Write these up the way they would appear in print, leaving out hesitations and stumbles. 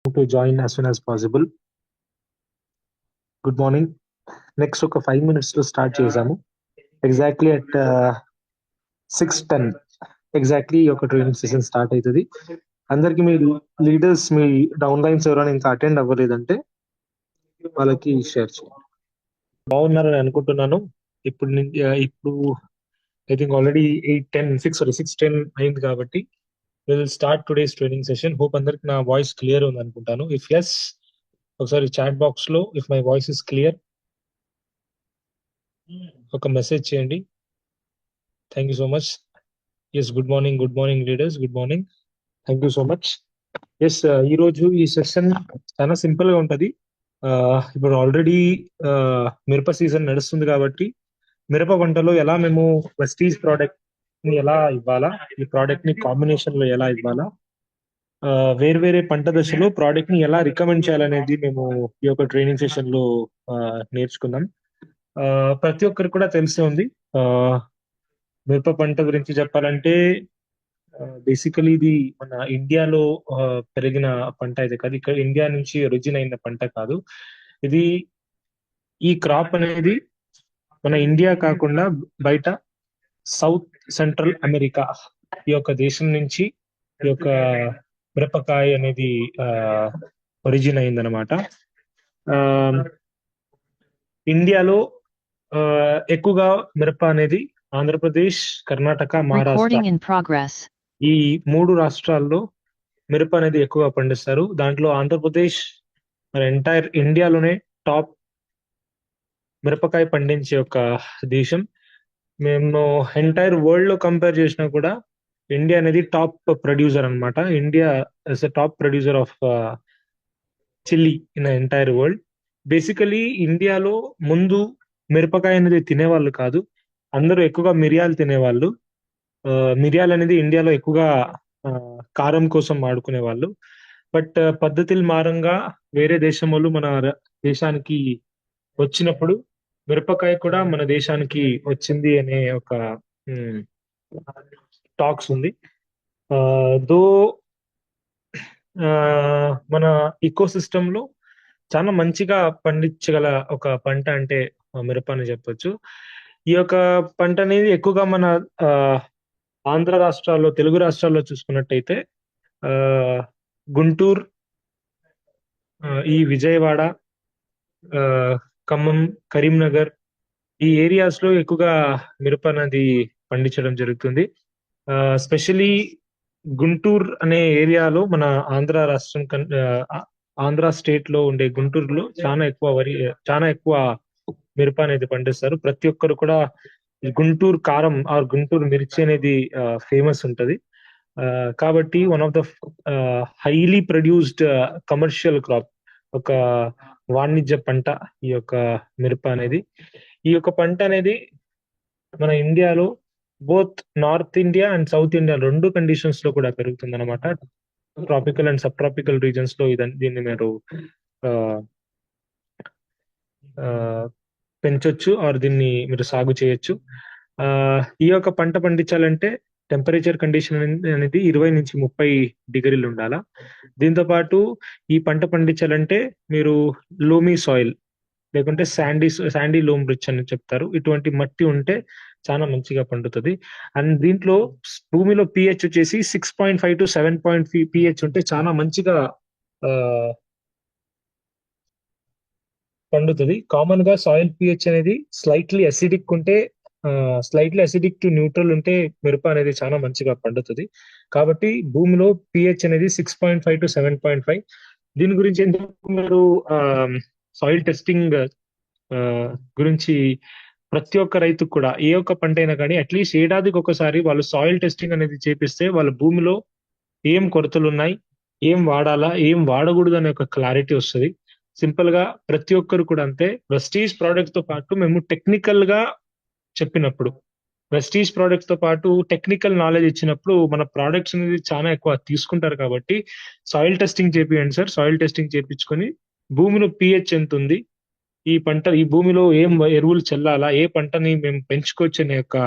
to join as soon as possible. Good morning. Next ఒక 5 minutes లో start చేసాము. Exactly at 6:10 exactly ఒక training session start అవుతుంది. అందరికి మీ లీడర్స్, మీ డౌన్ లైన్స్ ఎవరైనా ఇంకా అటెండ్ అవ్వలేదంటే వాళ్ళకి షేర్ చేయండి. బాగున్నారని అనుకుంటున్నాను. ఇప్పుడు ఐ థింక్ ఆల్రెడీ 6:10 అయింది కాబట్టి will start today's training session. Hope అందరికి నా వాయిస్ క్లియర్ ఉంది అనుకుంటాను. ఇఫ్ ఎస్, ఒకసారి చాట్ బాక్స్ లో if my voice is clear ఒక మెసేజ్ చేయండి. Thank you so much. Yes, good morning leaders, good morning. Thank you so much. Yes, ఈరోజు ఈ సెషన్ చాలా సింపుల్ గా ఉంటది. ఇప్పుడు ఆల్రెడీ మిరప సీజన్ నడుస్తుంది కాబట్టి మిరప పంటలో ఎలా మేము వెస్టీజ్ ప్రోడక్ట్ ని ఎలా ఇవ్వాలా, ఈ ప్రోడక్ట్ ని కాంబినేషన్ లో ఎలా ఇవ్వాలా, వేరే పంట దశలో ప్రోడక్ట్ ని ఎలా రికమెండ్ చేయాలనేది మేము ఈ యొక్క ట్రైనింగ్ సెషన్ లో నేర్చుకుందాం. ప్రతి ఒక్కరికి కూడా తెలిసే ఉంది. మిరప పంట గురించి చెప్పాలంటే బేసికలీ ఇది మన ఇండియాలో పెరిగిన పంట అయితే కాదు, ఇక్కడ ఇండియా నుంచి ఒరిజిన్ అయిన పంట కాదు ఇది. ఈ క్రాప్ అనేది మన ఇండియా కాకుండా బయట సౌత్ సెంట్రల్ అమెరికా ఈ యొక్క దేశం నుంచి ఈ యొక్క మిరపకాయ అనేది ఒరిజిన్ అయిందనమాట. ఇండియాలో ఎక్కువగా మిరప అనేది ఆంధ్రప్రదేశ్, కర్ణాటక, మహారాష్ట్ర ఈ 3 రాష్ట్రాల్లో మిరప అనేది ఎక్కువగా పండిస్తారు. దాంట్లో ఆంధ్రప్రదేశ్ మన ఎంటైర్ ఇండియాలోనే టాప్ మిరపకాయ పండించే ఒక దేశం. మేము ఎంటైర్ వరల్డ్ లో కంపేర్ చేసినా కూడా ఇండియా అనేది టాప్ ప్రొడ్యూసర్ అన్నమాట. India is a top producer of chilli in entire world. Basically ఇండియాలో ముందు మిరపకాయ అనేది తినేవాళ్ళు కాదు, అందరూ ఎక్కువగా మిరియాలు తినేవాళ్ళు. మిరియాలు అనేది ఇండియాలో ఎక్కువగా కారం కోసం వాడుకునే వాళ్ళు. బట్ పద్ధతులు మారంగా వేరే దేశం వాళ్ళు మన దేశానికి వచ్చినప్పుడు మిరపకాయ కూడా మన దేశానికి వచ్చింది అనే ఒక టాక్స్ ఉంది. దో మన ఈకో సిస్టమ్ లో చాలా మంచిగా పండించగల ఒక పంట అంటే మిరప అని చెప్పొచ్చు. ఈ యొక్క పంట అనేది ఎక్కువగా మన ఆంధ్ర రాష్ట్రాల్లో, తెలుగు రాష్ట్రాల్లో చూసుకున్నట్టయితే గుంటూరు, ఈ విజయవాడ, ఖమ్మం, కరీంనగర్ ఈ ఏరియాస్ లో ఎక్కువగా మిరప అనేది పండించడం జరుగుతుంది. స్పెషలీ గుంటూరు అనే ఏరియాలో మన ఆంధ్ర రాష్ట్రం ఆంధ్ర స్టేట్ లో ఉండే గుంటూరులో చాలా ఎక్కువ మిరప అనేది పండిస్తారు. ప్రతి ఒక్కరు కూడా గుంటూరు కారం ఆర్ గుంటూరు మిర్చి అనేది ఫేమస్ ఉంటది. కాబట్టి one of the highly produced commercial crop, ఒక వాణిజ్య పంట ఈ యొక్క మిరప అనేది. ఈ యొక్క పంట అనేది మన ఇండియాలో both north India and south India 2 conditions లో కూడా పెరుగుతుంది అనమాట. Tropical and sub tropical reasons లో దీన్ని మీరు పెంచొచ్చు ఆర్ దీన్ని మీరు సాగు చేయొచ్చు. ఈ యొక్క పంట పండించాలంటే టెంపరేచర్ కండిషన్ అనేది 20 నుంచి 30 డిగ్రీలు ఉండాలా. దీంతో పాటు ఈ పంట పండించాలంటే మీరు లోమీ సాయిల్ లేకుంటే శాండీ లోమ్ రిచ్ అని చెప్తారు, ఇటువంటి మట్టి ఉంటే చాలా మంచిగా పండుతుంది. అండ్ దీంట్లో భూమిలో పిహెచ్ వచ్చేసి 6.5 to 7.5 పిహెచ్ ఉంటే చాలా మంచిగా పండుతుంది. కామన్ గా సాయిల్ పిహెచ్ అనేది స్లైట్లీ అసిడిక్ టు న్యూట్రల్ ఉంటే మిరప అనేది చాలా మంచిగా పండుతుంది. కాబట్టి భూమిలో పిహెచ్ అనేది 6.5 to 7.5. దీని గురించి ఎందుకు మీరు సాయిల్ టెస్టింగ్ గురించి ప్రతి ఒక్క రైతుకు కూడా ఏ ఒక్క పంట అయినా కానీ అట్లీస్ట్ ఏడాదికి ఒకసారి వాళ్ళు సాయిల్ టెస్టింగ్ అనేది చేపిస్తే వాళ్ళ భూమిలో ఏం కొరతలు ఉన్నాయి, ఏం వాడాలా, ఏం వాడకూడదు అనే ఒక క్లారిటీ వస్తుంది. సింపుల్ గా ప్రతి ఒక్కరు కూడా అంతే. వెస్టీజ్ ప్రోడక్ట్స్ తో పాటు మేము టెక్నికల్ గా చెప్పినప్పుడు, వెస్టీజ్ ప్రోడక్ట్స్ తో పాటు టెక్నికల్ నాలెడ్జ్ ఇచ్చినప్పుడు మన ప్రోడక్ట్స్ అనేది చాలా ఎక్కువ తీసుకుంటారు. కాబట్టి సాయిల్ టెస్టింగ్ చేపియండి సార్. సాయిల్ టెస్టింగ్ చేపించుకొని భూమిలో పిహెచ్ ఎంత ఉంది, ఈ భూమిలో ఏం ఎరువులు చల్లాలా, ఏ పంటని మేము పెంచుకోవచ్చు అనే యొక్క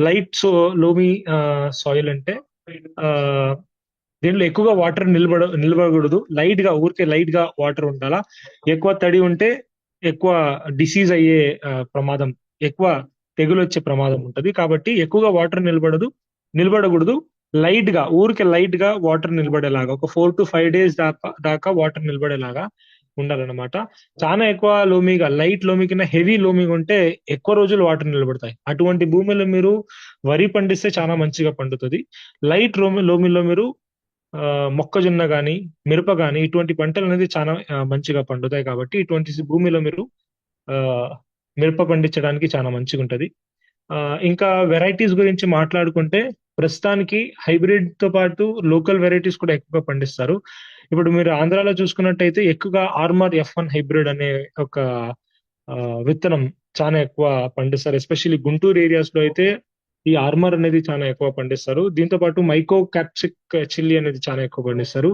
లైట్ లోమీ సాయిల్ అంటే దీంట్లో ఎక్కువగా వాటర్ నిలబడకూడదు. ఊరికే లైట్ గా వాటర్ ఉండాలా. ఎక్కువ తడి ఉంటే ఎక్కువ డిసీజ్ అయ్యే ప్రమాదం, ఎక్కువ తెగులు వచ్చే ప్రమాదం ఉంటది. కాబట్టి ఎక్కువగా వాటర్ నిలబడకూడదు. ఊరికే లైట్ గా వాటర్ నిలబడేలాగా ఒక 4 to 5 days దాకా వాటర్ నిలబడేలాగా ఉండాలన్నమాట. చాలా ఎక్కువ లైట్ లోమి కన్నా హెవీ లోమిగా ఉంటే ఎక్కువ రోజులు వాటర్ నిలబడతాయి. అటువంటి భూమిలో మీరు వరి పండిస్తే చాలా మంచిగా పండుతుంది. లోమిలో మీరు మొక్కజొన్న గాని, మిరప గాని ఇటువంటి పంటలు అనేది చాలా మంచిగా పండుతాయి. కాబట్టి ఇటువంటి భూమిలో మీరు ఆహ్, మిరప పండించడానికి చాలా మంచిగుంటది. ఇంకా వెరైటీస్ గురించి మాట్లాడుకుంటే ప్రస్తుతానికి హైబ్రిడ్ తో పాటు లోకల్ వెరైటీస్ కూడా ఎక్కువగా పండిస్తారు. ఇప్పుడు మీరు ఆంధ్రాలో చూసుకున్నట్టయితే ఎక్కువగా ఆర్మర్ F1 హైబ్రిడ్ అనే ఒక విత్తనం చాలా ఎక్కువ పండిస్తారు. ఎస్పెషల్లీ గుంటూరు ఏరియాస్ లో అయితే ఈ ఆర్మర్ అనేది చాలా ఎక్కువ పండిస్తారు. దీంతో పాటు మైకో క్యాప్సిక్ చిల్లీ అనేది చాలా ఎక్కువ పండిస్తారు.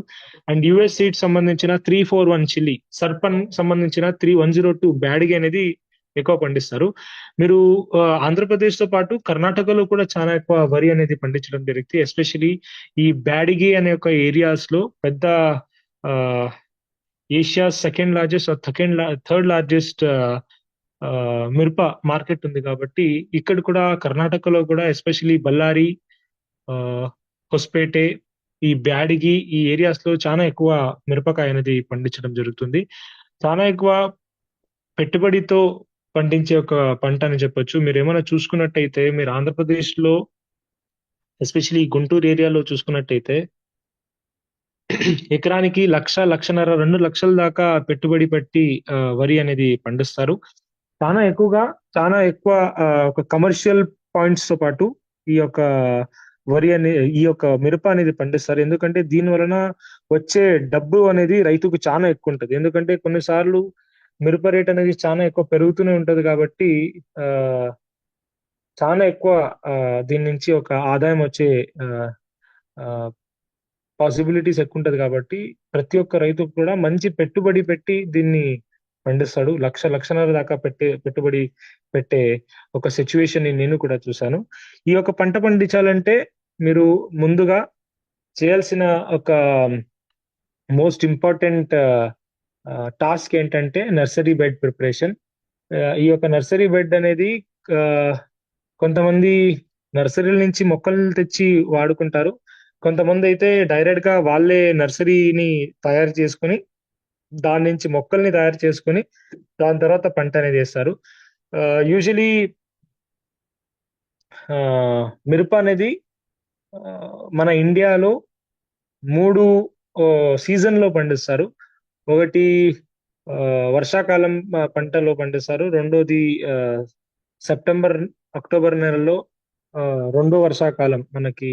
అండ్ యుఎస్ సీడ్ సంబంధించిన 341 చిల్లీ, సర్పన్ సంబంధించిన 3102 బ్యాడిగి అనేది ఎక్కువ పండిస్తారు. మీరు ఆంధ్రప్రదేశ్ తో పాటు కర్ణాటకలో కూడా చాలా ఎక్కువ వరి అనేది పండించడం జరుగుతుంది. ఎస్పెషలీ ఈ బ్యాడిగి అనే ఒక ఏరియాస్ లో పెద్ద Asia second largest, third largest మిరప మార్కెట్ ఉంది. కాబట్టి ఇక్కడ కూడా కర్ణాటకలో కూడా ఎస్పెషలీ బళ్ళారి, ఆ, హొస్పేటె, ఈ బ్యాడిగి ఈ ఏరియాస్ లో చాలా ఎక్కువ మిరపకాయ అనేది పండించడం జరుగుతుంది. చాలా ఎక్కువ పెట్టుబడితో పండించే ఒక పంట అని చెప్పొచ్చు. మీరు ఏమైనా చూసుకున్నట్టయితే మీరు ఆంధ్రప్రదేశ్ లో ఎస్పెషలీ గుంటూరు ఏరియాలో చూసుకున్నట్టయితే ఎకరానికి 1,00,00,000, 2 లక్షల దాకా పెట్టుబడి పెట్టి వరి అనేది పండిస్తారు. చాలా ఎక్కువగా చాలా ఎక్కువ ఒక కమర్షియల్ పాయింట్స్ తో పాటు ఈ యొక్క ఈ యొక్క మిరప అనేది పండిస్తారు. ఎందుకంటే దీని వలన వచ్చే డబ్బు అనేది రైతుకు చాలా ఎక్కువ ఉంటది. ఎందుకంటే కొన్నిసార్లు మిరప రేట్ అనేది చాలా ఎక్కువ పెరుగుతూనే ఉంటది. కాబట్టి ఆ చాలా ఎక్కువ దీని నుంచి ఒక ఆదాయం వచ్చే పాసిబిలిటీస్ ఎక్కువ ఉంటది. కాబట్టి ప్రతి ఒక్క రైతు కూడా మంచి పెట్టుబడి పెట్టి దీన్ని పండిస్తాడు. 1,00,00,000 దాకా పెట్టుబడి పెట్టే ఒక సిచ్యువేషన్ ని నేను కూడా చూశాను. ఈ యొక్క పంట పండించాలంటే మీరు ముందుగా చేయాల్సిన ఒక మోస్ట్ ఇంపార్టెంట్ టాస్క్ ఏంటంటే నర్సరీ బెడ్ ప్రిపరేషన్. ఈ యొక్క నర్సరీ బెడ్ అనేది ఆ, కొంతమంది నర్సరీల నుంచి మొక్కలు తెచ్చి వాడుకుంటారు. కొంతమంది అయితే డైరెక్ట్ గా వాళ్ళే నర్సరీని తయారు చేసుకుని దాని నుంచి మొక్కల్ని తయారు చేసుకుని దాని తర్వాత పంట అనేది వేస్తారు. యూజువలీ మిరప అనేది ఆ, మన ఇండియాలో 3 సీజన్ లో పండిస్తారు. ఒకటి ఆ, వర్షాకాలం పంటలో పండిస్తారు. రెండోది ఆ, సెప్టెంబర్ అక్టోబర్ నెలలో ఆ, రెండో వర్షాకాలం మనకి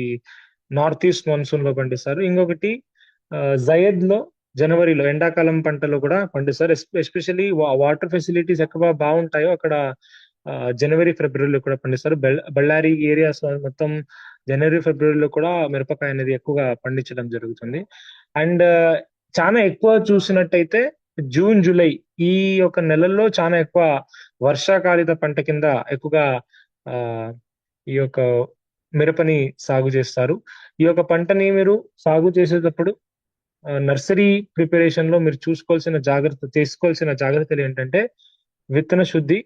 నార్త్ ఈస్ట్ మాన్సూన్ లో పండిస్తారు. ఇంకొకటి ఆ, జయద్ లో జనవరిలో ఎండాకాలం పంటలో కూడా పండిస్తారు. ఎస్పెషల్లీ వాటర్ ఫెసిలిటీస్ ఎక్కడ బాగుంటాయో అక్కడ ఆ, జనవరి ఫిబ్రవరిలో కూడా పండిస్తారు. బళ్ళారి ఏరియాస్ మొత్తం జనవరి ఫిబ్రవరిలో కూడా మిరపకాయ అనేది ఎక్కువగా పండించడం జరుగుతుంది. అండ్ చాలా ఎక్కువ చూసినట్టయితే జూన్ జూలై ఈ యొక్క నెలల్లో చాలా ఎక్కువ వర్షాకాలిత పంట కింద ఎక్కువగా ఆ ఈ యొక్క మిరపని సాగు చేస్తారు. ఈ యొక్క పంటని మీరు సాగు చేసేటప్పుడు నర్సరీ ప్రిపరేషన్ లో మీరు తీసుకోవాల్సిన జాగ్రత్తలు ఏంటంటే విత్తన శుద్ధి.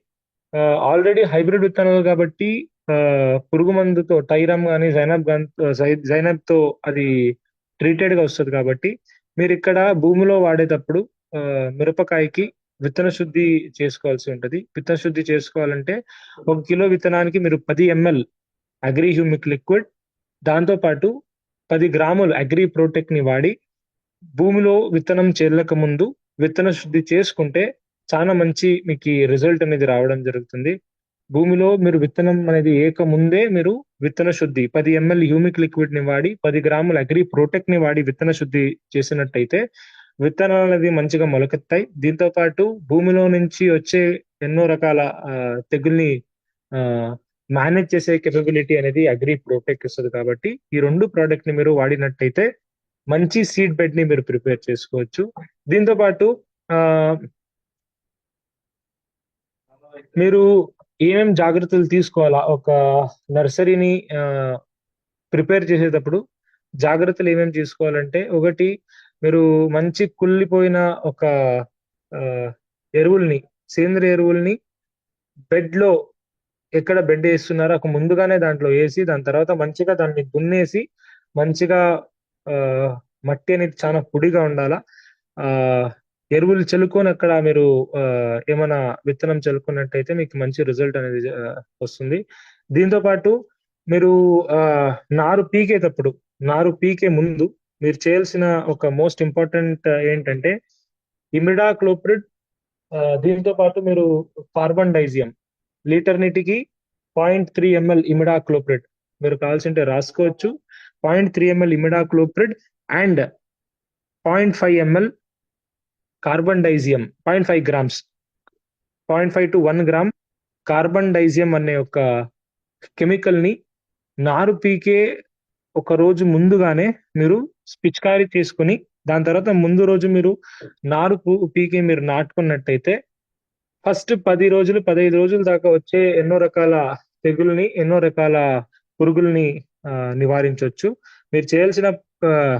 ఆల్రెడీ హైబ్రిడ్ విత్తనాలు కాబట్టి ఆ, పురుగు మందుతో టైరమ్ కానీ జైనబ్ తో అది ట్రీటెడ్ గా వస్తుంది. కాబట్టి మీరు ఇక్కడ భూమిలో వాడేటప్పుడు ఆ, మిరపకాయకి విత్తన శుద్ధి చేసుకోవాల్సి ఉంటది. విత్తన శుద్ధి చేసుకోవాలంటే 1 కిలో విత్తనానికి మీరు 10 ml అగ్రి హ్యూమిక్ లిక్విడ్, దాంతో పాటు 10 గ్రాములు అగ్రి ప్రోటెక్ట్ ని వాడి భూమిలో విత్తనం చేరక ముందు విత్తన శుద్ధి చేసుకుంటే చాలా మంచి మీకు రిజల్ట్ అనేది రావడం జరుగుతుంది. భూమిలో మీరు విత్తనం అనేది ఏక ముందే మీరు విత్తన శుద్ధి 10 ml హ్యూమిక్ లిక్విడ్ ని వాడి 10 గ్రాముల అగ్రి ప్రోటెక్ట్ ని వాడి విత్తన శుద్ధి చేసినట్టయితే విత్తనాలు అనేది మంచిగా మొలకెత్తాయి. దీంతో పాటు భూమిలో నుంచి వచ్చే ఎన్నో రకాల తెగుల్ని ఆ మేనేజ్ చేసే కెపబిలిటీ అనేది అగ్రి ప్రోటెక్ట్ ఇస్తుంది. కాబట్టి ఈ రెండు ప్రోడక్ట్ ని మీరు వాడినట్టయితే మంచి సీడ్ బెడ్ ని మీరు ప్రిపేర్ చేసుకోవచ్చు. దీంతో పాటు ఆ మీరు ఏమేం జాగ్రత్తలు తీసుకోవాలా ఒక నర్సరీని ప్రిపేర్ చేసేటప్పుడు జాగ్రత్తలు ఏమేమి తీసుకోవాలంటే, ఒకటి మీరు మంచి కుళ్ళిపోయిన ఒక ఎరువుల్ని, సేంద్రియ ఎరువుల్ని బెడ్‌లో ఎక్కడ బెడ్ ఏస్తున్నారో ఒక ముందుగానే దాంట్లో ఏసి, దాని తర్వాత మంచిగా దాన్ని దున్నేసి, మంచిగా ఆహ్, మట్టి అనేది చాలా పొడిగా ఉండాలా. ఆహ్, ఎరువులు చల్లుకొని అక్కడ మీరు ఏమన్నా విత్తనం చల్లుకున్నట్టయితే మీకు మంచి రిజల్ట్ అనేది వస్తుంది. దీంతో పాటు మీరు ఆహ్, నారు పీకేటప్పుడు, నారు పీకే ముందు మీరు చేయాల్సిన ఒక మోస్ట్ ఇంపార్టెంట్ ఏంటంటే ఇమిడాక్లోప్రిడ్, దీంతో పాటు మీరు కార్బన్ డైజియం లీటర్ నీటికి 0.3 ఎంఎల్ ఇమిడాక్లోప్రిడ్ మీరు కావాల్సింటే రాసుకోవచ్చు. 0.3 ml imidacloprid and 0.5 ml carbendazim, 0.5 grams, 0.5 to 1 gram carbendazim అనే ఒక కెమికల్ ని నారు పీకే ఒక రోజు ముందుగానే మీరు పిచికారీ చేసుకుని, దాని తర్వాత ముందు రోజు మీరు నారు పీకి మీరు నాటుకున్నట్టయితే ఫస్ట్ 10 రోజులు, 15 రోజుల దాకా వచ్చే ఎన్నో రకాల తెగుల్ని, ఎన్నో రకాల పురుగుల్ని నివారించొచ్చు. మీరు చేయాల్సిన ఆహ్,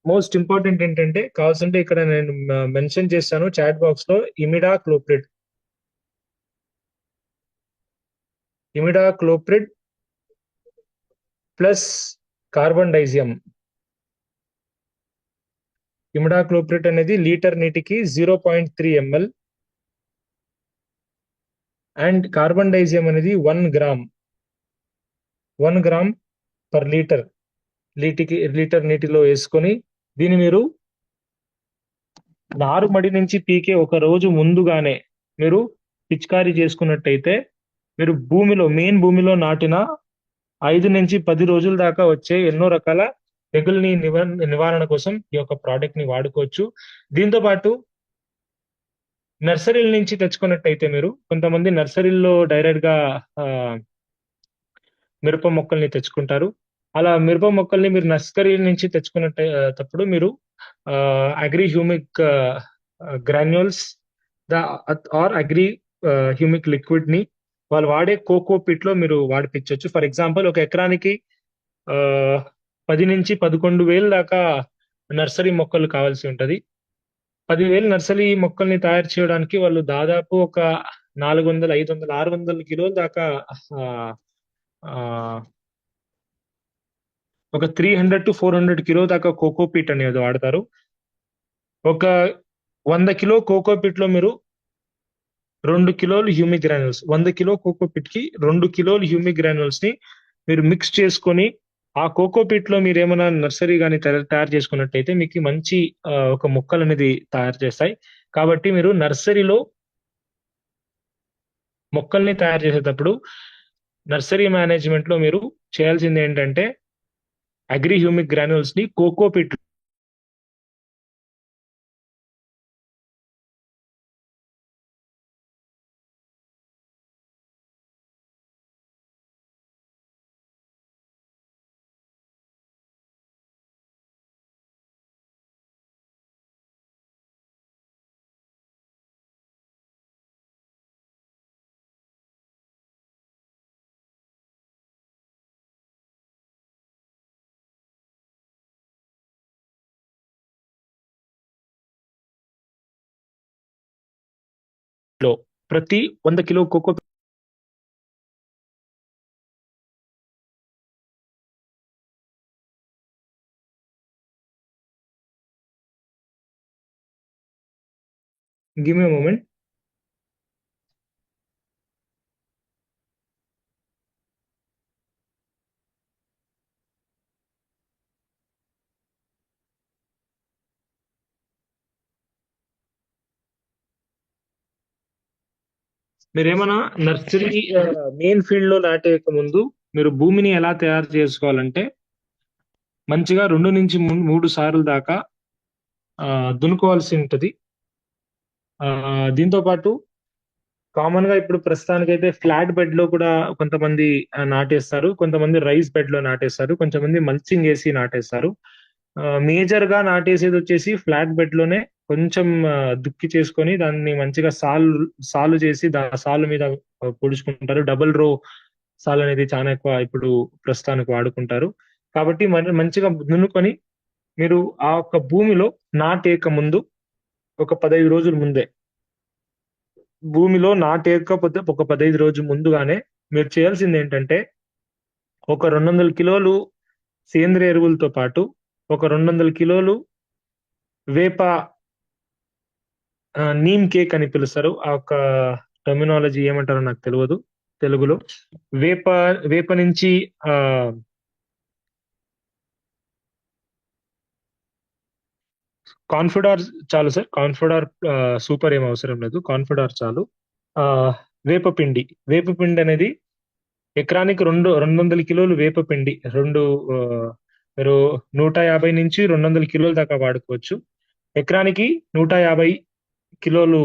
మోస్ట్ ఇంపార్టెంట్ ఏంటంటే కావాల్సింటే ఇక్కడ నేను మెన్షన్ చేశాను చాట్ బాక్స్ లో ఇమిడాక్లోప్రిడ్ ప్లస్ కార్బన్ డైజియం. ఇమిడాక్లోప్రిడ్ అనేది లీటర్ నీటికి 0.3 ఎంఎల్ అండ్ కార్బన్ డైజియం అనేది 1 gram, 1 gram per litre litre నీటిలో వేసుకొని దీన్ని మీరు నారుమడి నుంచి పీకే ఒక రోజు ముందుగానే మీరు పిచికారీ చేసుకున్నట్టయితే మీరు మెయిన్ భూమిలో నాటిన 5 నుంచి 10 రోజుల దాకా వచ్చే ఎన్నో రకాల తెగుల్ని నివారణ కోసం ఈ యొక్క ప్రోడక్ట్ ని వాడుకోవచ్చు. దీంతో పాటు నర్సరీల నుంచి తెచ్చుకున్నట్టయితే మీరు కొంతమంది నర్సరీల్లో డైరెక్ట్ గా మిరప మొక్కల్ని తెచ్చుకుంటారు. అలా మిరప మొక్కల్ని మీరు నర్సరీ నుంచి తెచ్చుకున్నప్పుడు మీరు agri humic granules or agri humic liquid ని వాళ్ళు వాడే కోకో పిట్ లో మీరు వాడిపించవచ్చు. ఫర్ ఎగ్జాంపుల్ ఒక ఎకరానికి 10 నుంచి 11,000 దాకా నర్సరీ మొక్కలు కావాల్సి ఉంటది. 10,000 నర్సరీ మొక్కల్ని తయారు చేయడానికి వాళ్ళు దాదాపు ఒక 400, 500, 600 కిలోల దాకా ఒక 300 to 400 కిలో దాకా కోకో పీట్ అనేది వాడతారు. ఒక 100 కిలో కోకో పీట్ లో మీరు 2 కిలోలు humic granules, 100 kilo cocoa Pete కి 2 కిలోలు హ్యూమిక్ గ్రాన్యూల్స్ ని మీరు మిక్స్ చేసుకొని ఆ కోకో పీట్ లో మీరు ఏమైనా నర్సరీ కానీ తయారు చేసుకున్నట్టయితే మీకు మంచి ఒక మొక్కలు అనేది తయారు చేస్తాయి. కాబట్టి మీరు నర్సరీలో మొక్కల్ని తయారు చేసేటప్పుడు నర్సరీ మేనేజ్మెంట్ లో మీరు చేయాల్సింది ఏంటంటే అగ్రి హ్యూమిక్ గ్రాన్యూల్స్ ని కోకో పిట్ లో ప్రతి 100 kilo coco give me moment. మీరేమన్నా నర్సరీ మెయిన్ ఫీల్డ్ లో నాటేయక ముందు మీరు భూమిని ఎలా తయారు చేసుకోవాలంటే మంచిగా 2 నుంచి 3 సార్లు దాకా దున్నుకోవాల్సి ఉంటది. దీంతో పాటు కామన్ గా ఇప్పుడు ప్రస్తుతానికైతే ఫ్లాట్ బెడ్ లో కూడా కొంతమంది నాటేస్తారు, కొంతమంది రైస్ బెడ్ లో నాటేస్తారు, కొంతమంది మల్చింగ్ వేసి నాటేస్తారు. మేజర్ గా నాటేసేది వచ్చేసి ఫ్లాట్ బెడ్ లోనే కొంచెం దుక్కి చేసుకొని దాన్ని మంచిగా సాలు చేసి సాలు మీద పొడుచుకుంటారు. డబుల్ రో సాల్ అనేది చాలా ఎక్కువ ఇప్పుడు ప్రస్తుతానికి వాడుకుంటారు. కాబట్టి మంచిగా దున్నుకొని మీరు ఆ ఒక్క భూమిలో నాటేయక ముందు ఒక 15 రోజుల ముందే భూమిలో నాటేయకపోతే ఒక 15 రోజుల ముందుగానే మీరు చేయాల్సిందేంటంటే ఒక 200 కిలోలు సేంద్రియ ఎరువులతో పాటు ఒక 200 కిలోలు వేప నీమ్ కేక్ అని పిలుస్తారు. ఆ ఒక్క టర్మినాలజీ ఏమంటారో నాకు తెలవదు తెలుగులో. వేప వేప నుంచి ఆహ్, కాన్ఫిడార్ చాలు సార్. కాన్ఫిడార్ సూపర్ ఏం అవసరం లేదు. కాన్ఫిడార్ చాలు. ఆహ్, వేపపిండి. వేపపిండనేది ఎకరానికి 200 కిలోలు వేపపిండి. 2 ఆహ్, మీరు 150-200 కిలోల దాకా వాడుకోవచ్చు. ఎకరానికి 150 కిలోలు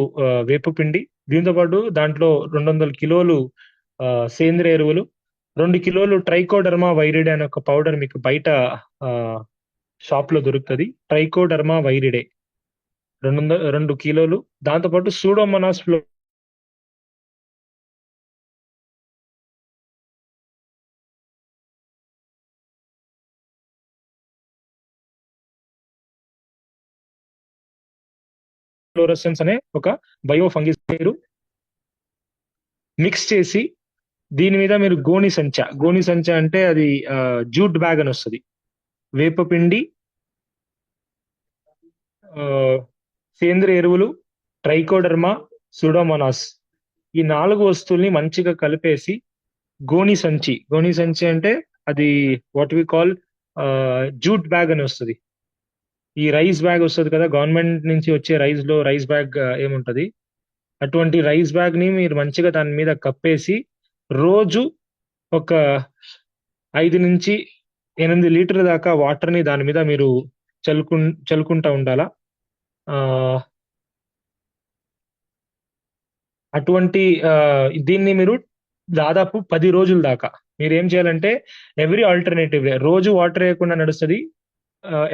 వేపపిండి. దీంతో పాటు దాంట్లో 200 కిలోలు సేంద్రియ ఎరువులు, 2 కిలోలు ట్రైకోడర్మా వైరిడే అనే ఒక పౌడర్ మీకు బయట ఆహ్, షాప్‌లో దొరుకుతది. ట్రైకోడర్మా వైరిడే 2 కిలోలు. దాంతో పాటు సూడోమోనాస్ ఫ్లోరోసెన్స్ అనే ఒక బయో ఫంగిసైడ్ మిక్స్ చేసి దీని మీద మీరు గోని సంచ అంటే అది జూట్ బ్యాగ్ అని వస్తది. వేపపిండి, ఆహ్, సేంద్రియ ఎరువులు, ట్రైకోడర్మా, సూడోమోనాస్ ఈ 4 వస్తువుల్ని మంచిగా కలిపేసి గోని సంచి అంటే అది what we call jute bag అని వస్తది. ఈ రైస్ బ్యాగ్ వస్తది కదా! గవర్నమెంట్ నుంచి వచ్చే రైస్ బ్యాగ్ ఏముంటది. అటువంటి రైస్ బ్యాగ్ ని మీరు మంచిగా దాని మీద కప్పేసి రోజు ఒక 5-8 లీటర్ల దాకా వాటర్ ని దాని మీద మీరు చల్లుకుంటా ఉండాలా. ఆహ్, అటువంటి దీన్ని మీరు దాదాపు 10 రోజుల దాకా మీరేం చేయాలంటే ఎవ్రీ ఆల్టర్‌నేటివ్ డే రోజు వాటర్ ఎయకుండా నడుస్తది.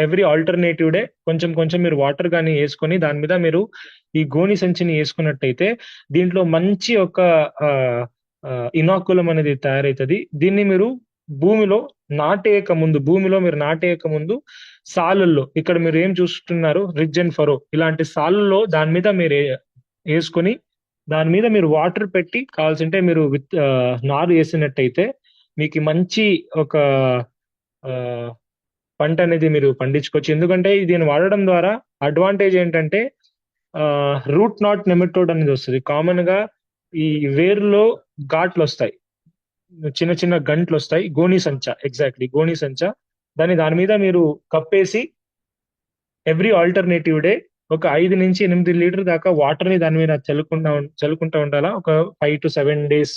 ఎవ్రీ ఆల్టర్‌నేటివ్ డే కొంచెం కొంచెం మీరు వాటర్ గాని యేసుకొని దాని మీద మీరు ఈ గోని సంచిని యేసుకున్నట్టయితే దీంట్లో మంచి ఒక ఆహ్, ఇనాక్యులం అనేది తయారైతది. దీన్ని మీరు భూమిలో భూమిలో మీరు నాటేయక ముందు సాలుల్లో ఇక్కడ మీరు ఏం చూస్తున్నారు రిడ్జ్ అండ్ ఫరో ఇలాంటి సాలుల్లో దాని మీద మీరు యేసుకొని దాని మీద మీరు వాటర్ పెట్టి కావాల్సింటే మీరు నారు యేసినట్టయితే మీకు మంచి ఒక ఆహ్, పంటనేది మీరు పండించుకోవచ్చు. ఎందుకంటే దీన్ని వాడడం ద్వారా అడ్వాంటేజ్ ఏంటంటే రూట్ నాట్ నెమటోడ్ అనేది వస్తది. కామన్‌గా ఈ వేరులో ఘాట్లొస్తాయి. చిన్న చిన్న గంట్లొస్తాయి. గోని సంచ. దాని మీద మీరు కప్పేసి ఎవ్రీ ఆల్టర్‌నేటివ్ డే ఒక 5-8 లీటర్ దాకా వాటర్‌ని దాని మీద చల్లుకుంటా ఉండాలా. ఒక 5-7 డేస్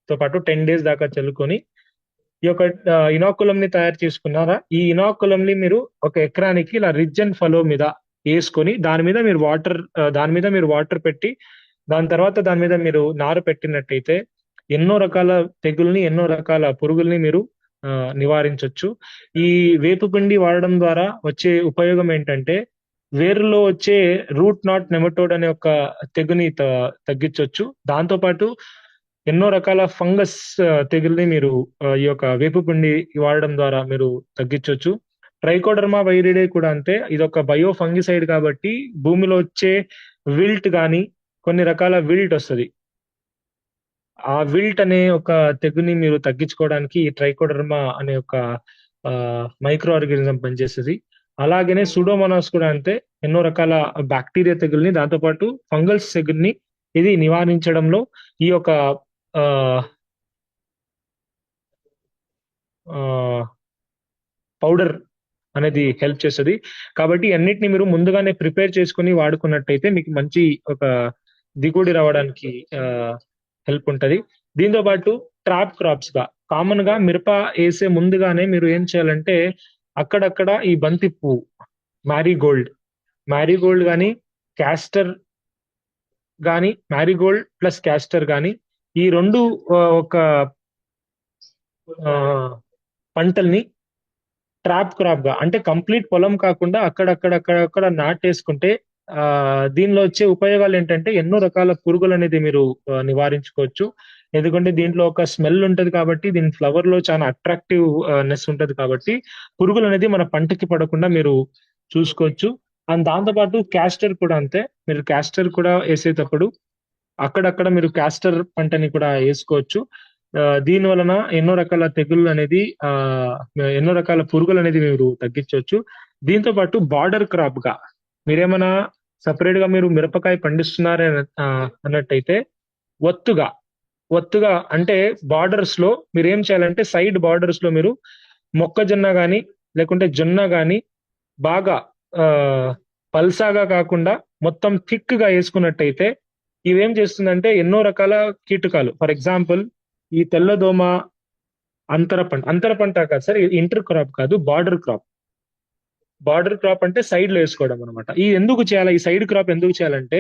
తో పాటు 10 డేస్ దాకా చల్లుకొని ఈ యొక్క ఇనాకులంని తయారు చేసుకున్నారా? ఈ ఇనాకులంని మీరు ఒక ఎకరానికి ఇలా రిడ్జ్ అండ్ ఫలో మీద ఏసుకొని దాని మీద మీరు వాటర్ పెట్టి, దాని తర్వాత దాని మీద మీరు నారు పెట్టినట్టయితే ఎన్నో రకాల తెగుల్ని, ఎన్నో రకాల పురుగుల్ని మీరు నివారించొచ్చు. ఈ వేపపిండి వాడడం ద్వారా వచ్చే ఉపయోగం ఏంటంటే, వేరులో వచ్చే రూట్ నాట్ నెమటోడ్ అనే ఒక తెగుని తగ్గించొచ్చు. దాంతో పాటు ఎన్నో రకాల ఫంగస్ తెగుల్ని మీరు ఈ యొక్క వేపపిండి వాడడం ద్వారా మీరు తగ్గించొచ్చు. ట్రైకోడర్మా వైరిడే కూడా అంతే. ఇదొక బయో ఫంగిసైడ్ కాబట్టి భూమిలో వచ్చే విల్ట్ గాని, కొన్ని రకాల విల్ట్ ఒస్తది. ఆ విల్ట్ అనే ఒక తెగుని మీరు తగ్గించుకోవడానికి ఈ ట్రైకోడర్మా అనే ఒక మైక్రో ఆర్గానిజం పనిచేస్తది. అలాగనే సూడోమోనాస్ కూడా అంతే. ఎన్నో రకాల బాక్టీరియా తెగుల్ని, దాంతో పాటు ఫంగల్స్ తెగుల్ని ఇది నివారించడంలో ఈ యొక్క ఆహ్, ఆహ్, పౌడర్ అనేది హెల్ప్ చేస్తది. కాబట్టి అన్నిటిని మీరు ముందుగానే ప్రిపేర్ చేసుకొని వాడుకున్నట్టయితే మీకు మంచి ఒక దిగుబడి రావడానికి ఆహ్, హెల్ప్ ఉంటది. దీంతో పాటు ట్రాప్ క్రాప్స్‌గా కామన్‌గా మిరప ఏసే ముందుగానే మీరు ఏం చేయాలంటే అక్కడక్కడ ఈ బంతి పువ్వు, మారిగోల్డ్, మారిగోల్డ్ గాని, క్యాస్టర్ మారిగోల్డ్ ప్లస్ క్యాస్టర్ గాని ఈ 2 ఒక ఆహ్, పంటల్ని క్రాప్‌గా అంటే కంప్లీట్ పొలం కాకుండా అక్కడక్కడ నాటేసుకుంటే దీనిలో వచ్చే ఉపయోగాలేంటంటే ఎన్నో రకాల పురుగులనేది మీరు నివారించుకోవచ్చు. ఎందుకంటే దీంట్లో ఒక స్మెల్ ఉంటది కాబట్టి దీని ఫ్లవర్ లో చాలా అట్రాక్టివ్ నెస్ ఉంటది కాబట్టి పురుగులు అనేది మన పంటకి పడకుండా మీరు చూసుకోవచ్చు. అండ్ దాంతో పాటు క్యాస్టర్ కూడా అంతే. మీరు క్యాస్టర్ కూడా వేసేటప్పుడు అక్కడక్కడ మీరు క్యాస్టర్ పంటని కూడా వేసుకోవచ్చు. దీని వలన ఎన్నో రకాల తెగుళ్ళు అనేది ఎన్నో రకాల పురుగులు అనేది మీరు తగ్గించవచ్చు. దీంతో పాటు బార్డర్ క్రాప్ గా మీరేమైనా సపరేట్ గా మీరు మిరపకాయ పండిస్తున్నారని అన్నట్టయితే ఒత్తుగా ఒత్తుగా అంటే బార్డర్స్ లో మీరు ఏం చేయాలంటే సైడ్ బార్డర్స్ లో మీరు మొక్కజొన్న గాని లేకుంటే జొన్న గాని బాగా ఆ పల్సాగా కాకుండా మొత్తం థిక్ గా వేసుకున్నట్టయితే ఇవేం చేస్తుందంటే ఎన్నో రకాల కీటకాలు, ఫర్ ఎగ్జాంపుల్ ఈ తెల్లదోమ, అంతర పంట కాదు సార్, ఇంటర్ క్రాప్ కాదు, బార్డర్ క్రాప్. బార్డర్ క్రాప్ అంటే సైడ్ లో వేసుకోవడం అనమాట. ఈ ఎందుకు చేయాలి, ఈ సైడ్ క్రాప్ ఎందుకు చేయాలంటే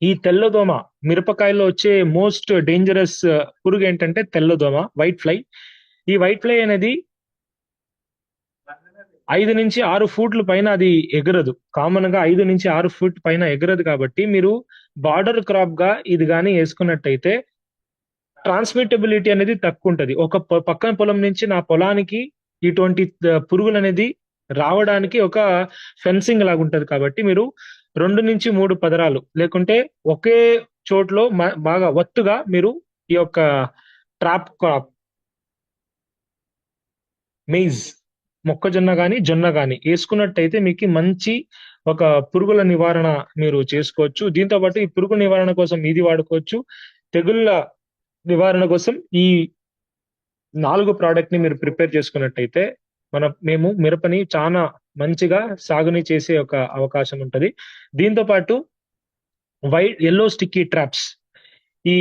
ఈ తెల్లదోమ మిరపకాయలో వచ్చే మోస్ట్ డేంజరస్ పురుగు ఏంటంటే తెల్లదోమ, వైట్ ఫ్లై. ఈ వైట్ ఫ్లై అనేది 5 నుంచి 6 ఫీట్ల పైన అది ఎగరదు. కామన్ గా 5 నుంచి 6 ఫీట్ పైన ఎగరదు కాబట్టి మీరు బార్డర్ క్రాప్ గా ఇది గాని వేసుకున్నట్టయితే ట్రాన్స్మిటబిలిటీ అనేది తక్కువ ఉంటది. ఒక పక్కన పొలం నుంచి నా పొలానికి ఇటువంటి పురుగులు అనేది రావడానికి ఒక ఫెన్సింగ్ లాగా ఉంటది కాబట్టి మీరు 2 నుంచి 3 పదరాలు లేకుంటే ఒకే చోట్లో బాగా ఒత్తుగా మీరు ఈ యొక్క ట్రాప్ క్రాప్ మెయిజ్ మొక్కజొన్న గాని జొన్న గాని వేసుకున్నట్టయితే మీకు మంచి ఒక పురుగుల నివారణ మీరు చేసుకోవచ్చు. దీంతో పాటు ఈ పురుగు నివారణ కోసం ఇది వాడుకోవచ్చు. తెగుళ్ళ నివారణ కోసం ఈ 4 ప్రోడక్ట్ ని మీరు ప్రిపేర్ చేసుకున్నట్టయితే మేము మిరపని చాలా మంచిగా సాగుని చేసే ఒక అవకాశం ఉంటది. దీంతో పాటు ఎల్లో స్టిక్కీ ట్రాప్స్, ఈ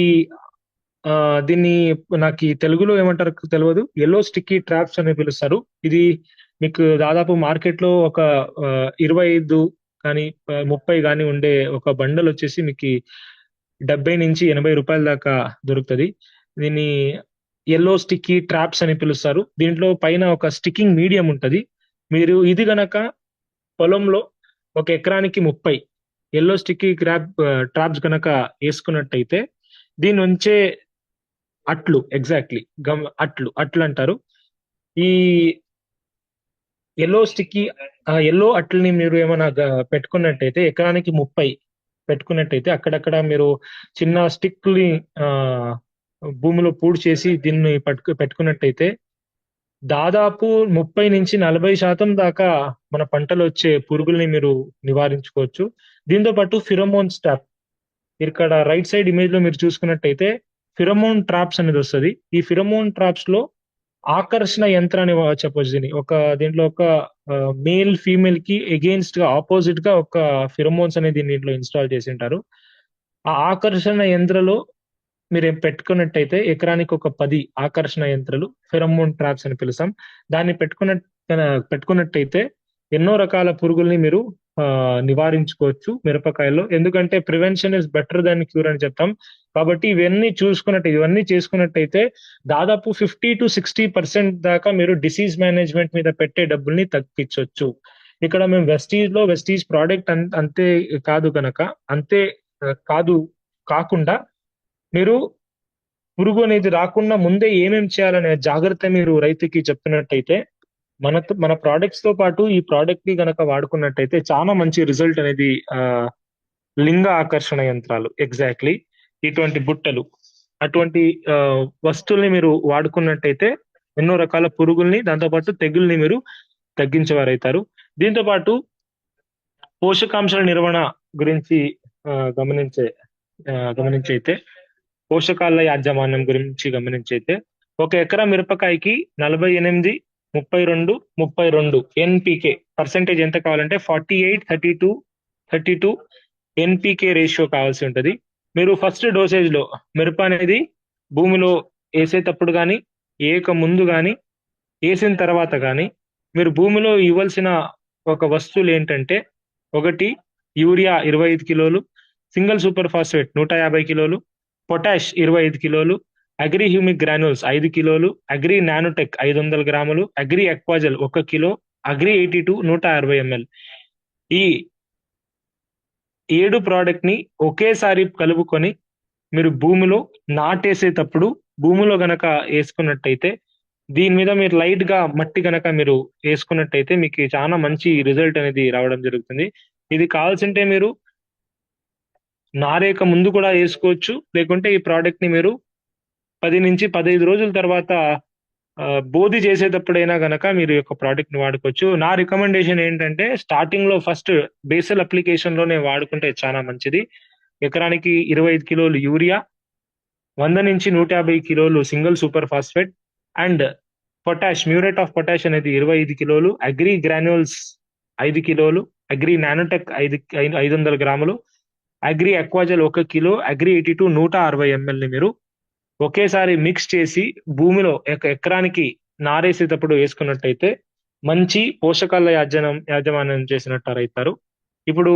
దీన్ని నాకు తెలుగులో ఏమంటారు తెలియదు, ఎల్లో స్టిక్కీ ట్రాప్స్ అని పిలుస్తారు. ఇది మీకు దాదాపు మార్కెట్ లో ఒక 25 కానీ 30 కానీ ఉండే ఒక బండల్ వచ్చేసి మీకు 70 నుంచి 80 రూపాయల దాకా దొరుకుతుంది. దీన్ని ఎల్లో స్టిక్కీ ట్రాప్స్ అని పిలుస్తారు. దీంట్లో పైన ఒక స్టిక్కింగ్ మీడియం ఉంటది. మీరు ఇది గనక పొలంలో ఒక ఎకరానికి 30 ఎల్లో స్టిక్కీ ట్రాప్స్ గనక వేసుకున్నట్టయితే దీని నుంచే అట్లు, ఎగ్జాక్ట్లీ అట్లు అంటారు. ఈ ఎల్లో అట్లని మీరు ఏమైనా పెట్టుకున్నట్టయితే ఎకరానికి 30 పెట్టుకున్నట్టయితే అక్కడక్కడ మీరు చిన్న స్టిక్ని భూమిలో పూడి చేసి దీన్ని పెట్టుకున్నట్టయితే దాదాపు 30 నుంచి 40% దాకా మన పంటలో వచ్చే పురుగుల్ని మీరు నివారించుకోవచ్చు. దీంతో పాటు ఫిరమోన్ ట్రాప్, ఇక్కడ రైట్ సైడ్ ఇమేజ్ లో మీరు చూసుకున్నట్టయితే ఫిరమోన్ ట్రాప్స్ అనేది వస్తుంది. ఈ ఫిరమోన్ ట్రాప్స్ లో ఆకర్షణ యంత్రాన్ని చెప్పొచ్చు. దీంట్లో ఒక మేల్ ఫీమేల్ కి ఎగెయిన్స్ట్ గా ఆపోజిట్ గా ఒక ఫిరమోన్స్ అనేది దీంట్లో ఇన్స్టాల్ చేసి ఉంటారు. ఆ ఆకర్షణ యంత్రలో మీరు పెట్టుకున్నట్టయితే ఎకరానికి ఒక 10 ఆకర్షణ యంత్రాలు, ఫెరమోన్ ట్రాప్స్ అని పిలుస్తాం, దాన్ని పెట్టుకున్నట్టయితే ఎన్నో రకాల పురుగుల్ని మీరు నివారించుకోవచ్చు మిరపకాయల్లో. ఎందుకంటే prevention is better than cure అని చెప్తాం కాబట్టి ఇవన్నీ చేసుకున్నట్టయితే దాదాపు 50 to 60% దాకా మీరు డిసీజ్ మేనేజ్మెంట్ మీద పెట్టే డబ్బుల్ని తగ్గించవచ్చు. ఇక్కడ మేము వెస్టీజ్ ప్రోడక్ట్ అంతే కాదు కనుక కాకుండా మీరు పురుగు అనేది రాకుండా ముందే ఏమేమి చేయాలనే జాగ్రత్త మీరు రైతుకి చెప్తున్నట్టయితే మన ప్రోడక్ట్స్ తో పాటు ఈ ప్రోడక్ట్ ని గనక వాడుకున్నట్టయితే చాలా మంచి రిజల్ట్ అనేది లింగ ఆకర్షణ యంత్రాలు, ఎగ్జాక్ట్లీ ఇటువంటి బుట్టలు, అటువంటి వస్తువుల్ని మీరు వాడుకున్నట్టయితే ఎన్నో రకాల పురుగుల్ని దాంతోపాటు తెగుల్ని మీరు తగ్గించేవారైతారు. దీంతో పాటు పోషకాంశాల నిర్వహణ గురించి గమనించైతే పోషకాల యాజమాన్యం గురించి గమనించైతే ఒక ఎకరా మిరపకాయకి 48-32-32 ఎన్పికే పర్సెంటేజ్ ఎంత కావాలంటే 48-32-32 ఎన్పికే రేషియో కావాల్సి ఉంటది. మీరు ఫస్ట్ డోసేజ్ లో మిరప అనేది భూమిలో వేసేటప్పుడు కానీ వేయక ముందు కానీ వేసిన తర్వాత కానీ మీరు భూమిలో ఇవ్వాల్సిన ఒక వస్తువులు ఏంటంటే, ఒకటి యూరియా 25 కిలోలు, సింగిల్ సూపర్ ఫాస్ఫేట్ 150 కిలోలు, పొటాష్ 25 కిలోలు, అగ్రి హ్యూమిక్ గ్రాన్యూల్స్ 5 కిలోలు, అగ్రి నానోటెక్ 500 గ్రాములు, అగ్రి ఎక్వాజల్ 1 కిలో, అగ్రి 82 160 ml. ఈ 7 ప్రోడక్ట్ ని ఒకేసారి కలుపుకొని మీరు భూమిలో నాటేసేటప్పుడు భూమిలో గనక వేసుకున్నట్టయితే దీని మీద మీరు లైట్ గా మట్టి గనక మీరు వేసుకున్నట్టయితే మీకు చాలా మంచి రిజల్ట్ అనేది రావడం జరుగుతుంది. ఇది కావాల్సింటే మీరు నారేక ముందు కూడా వేసుకోవచ్చు, లేకుంటే ఈ ప్రోడక్ట్ ని మీరు 10 నుంచి 15 రోజుల తర్వాత బోధి చేసేటప్పుడైనా గనక మీరు ఈ యొక్క ప్రోడక్ట్ ని వాడుకోవచ్చు. నా రికమెండేషన్ ఏంటంటే స్టార్టింగ్ లో ఫస్ట్ బేసల్ అప్లికేషన్ లోనే వాడుకుంటే చాలా మంచిది. ఎకరానికి 25 కిలోలు యూరియా, 100 నుంచి 150 కిలోలు single super phosphate and muriate of potash అనేది 25 కిలోలు, అగ్రి గ్రాన్యూల్స్ 5 కిలోలు, అగ్రి నానోటెక్ 500 గ్రాములు, అగ్రి అక్వాజల్ 1 కిలో, అగ్రి 82 160 ml ని మీరు ఒకేసారి మిక్స్ చేసి భూమిలో ఎకరానికి నారేసేటప్పుడు వేసుకున్నట్టయితే మంచి పోషకాల యాజమాన్యం చేసినట్టు అవుతారు. ఇప్పుడు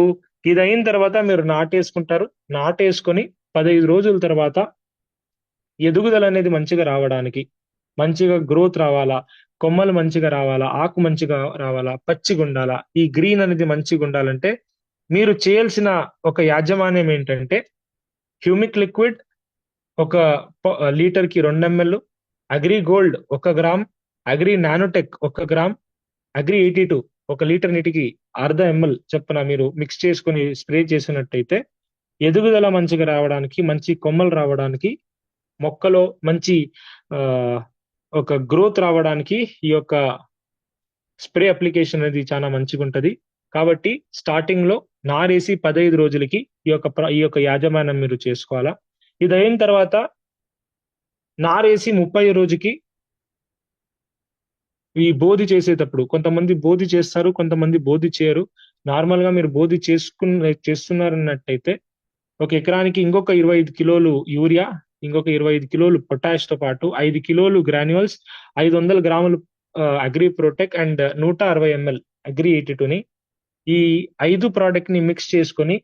ఇది అయిన తర్వాత మీరు నాటేసుకుంటారు. నాటేసుకొని 15 రోజుల తర్వాత ఎదుగుదల అనేది మంచిగా రావడానికి, మంచిగా గ్రోత్ రావాలా, కొమ్మలు మంచిగా రావాలా, ఆకు మంచిగా రావాలా, పచ్చిగా ఉండాలా, ఈ గ్రీన్ అనేది మంచిగా ఉండాలంటే మీరు చేయాల్సిన ఒక యాజమాన్యం ఏంటంటే హ్యూమిక్ లిక్విడ్ ఒక లీటర్ కి 2 ml, agri gold 1 gram, agri nanotech 1 gram, agri 82 1 litre నీటికి 0.5 ml చొప్పున మీరు మిక్స్ చేసుకుని స్ప్రే చేసినట్టయితే ఎదుగుదల మంచిగా రావడానికి, మంచి కొమ్మలు రావడానికి, మొక్కలో మంచి ఒక గ్రోత్ రావడానికి ఈ యొక్క స్ప్రే అప్లికేషన్ అనేది చాలా మంచిగా ఉంటది. కాబట్టి స్టార్టింగ్ లో నారేసి 15 రోజులకి ఈ యొక్క యాజమాన్యం మీరు చేసుకోవాలా. ఇది అయిన తర్వాత నారేసి 30 రోజుకి ఈ బోధి చేసేటప్పుడు కొంతమంది బోధి చేస్తారు, కొంతమంది బోధి చేయరు. నార్మల్ గా మీరు బోధి చేస్తున్నారన్నట్టయితే ఒక ఎకరానికి ఇంకొక 25 కిలోలు యూరియా, ఇంకొక 25 కిలోలు పొటాష్ తో పాటు 5 కిలోలు గ్రాన్యువల్స్, 500 గ్రాములు Agri Protec and 160 ml Agri 82ని ఈ 5 ప్రోడక్ట్ ని మిక్స్ చేసుకొని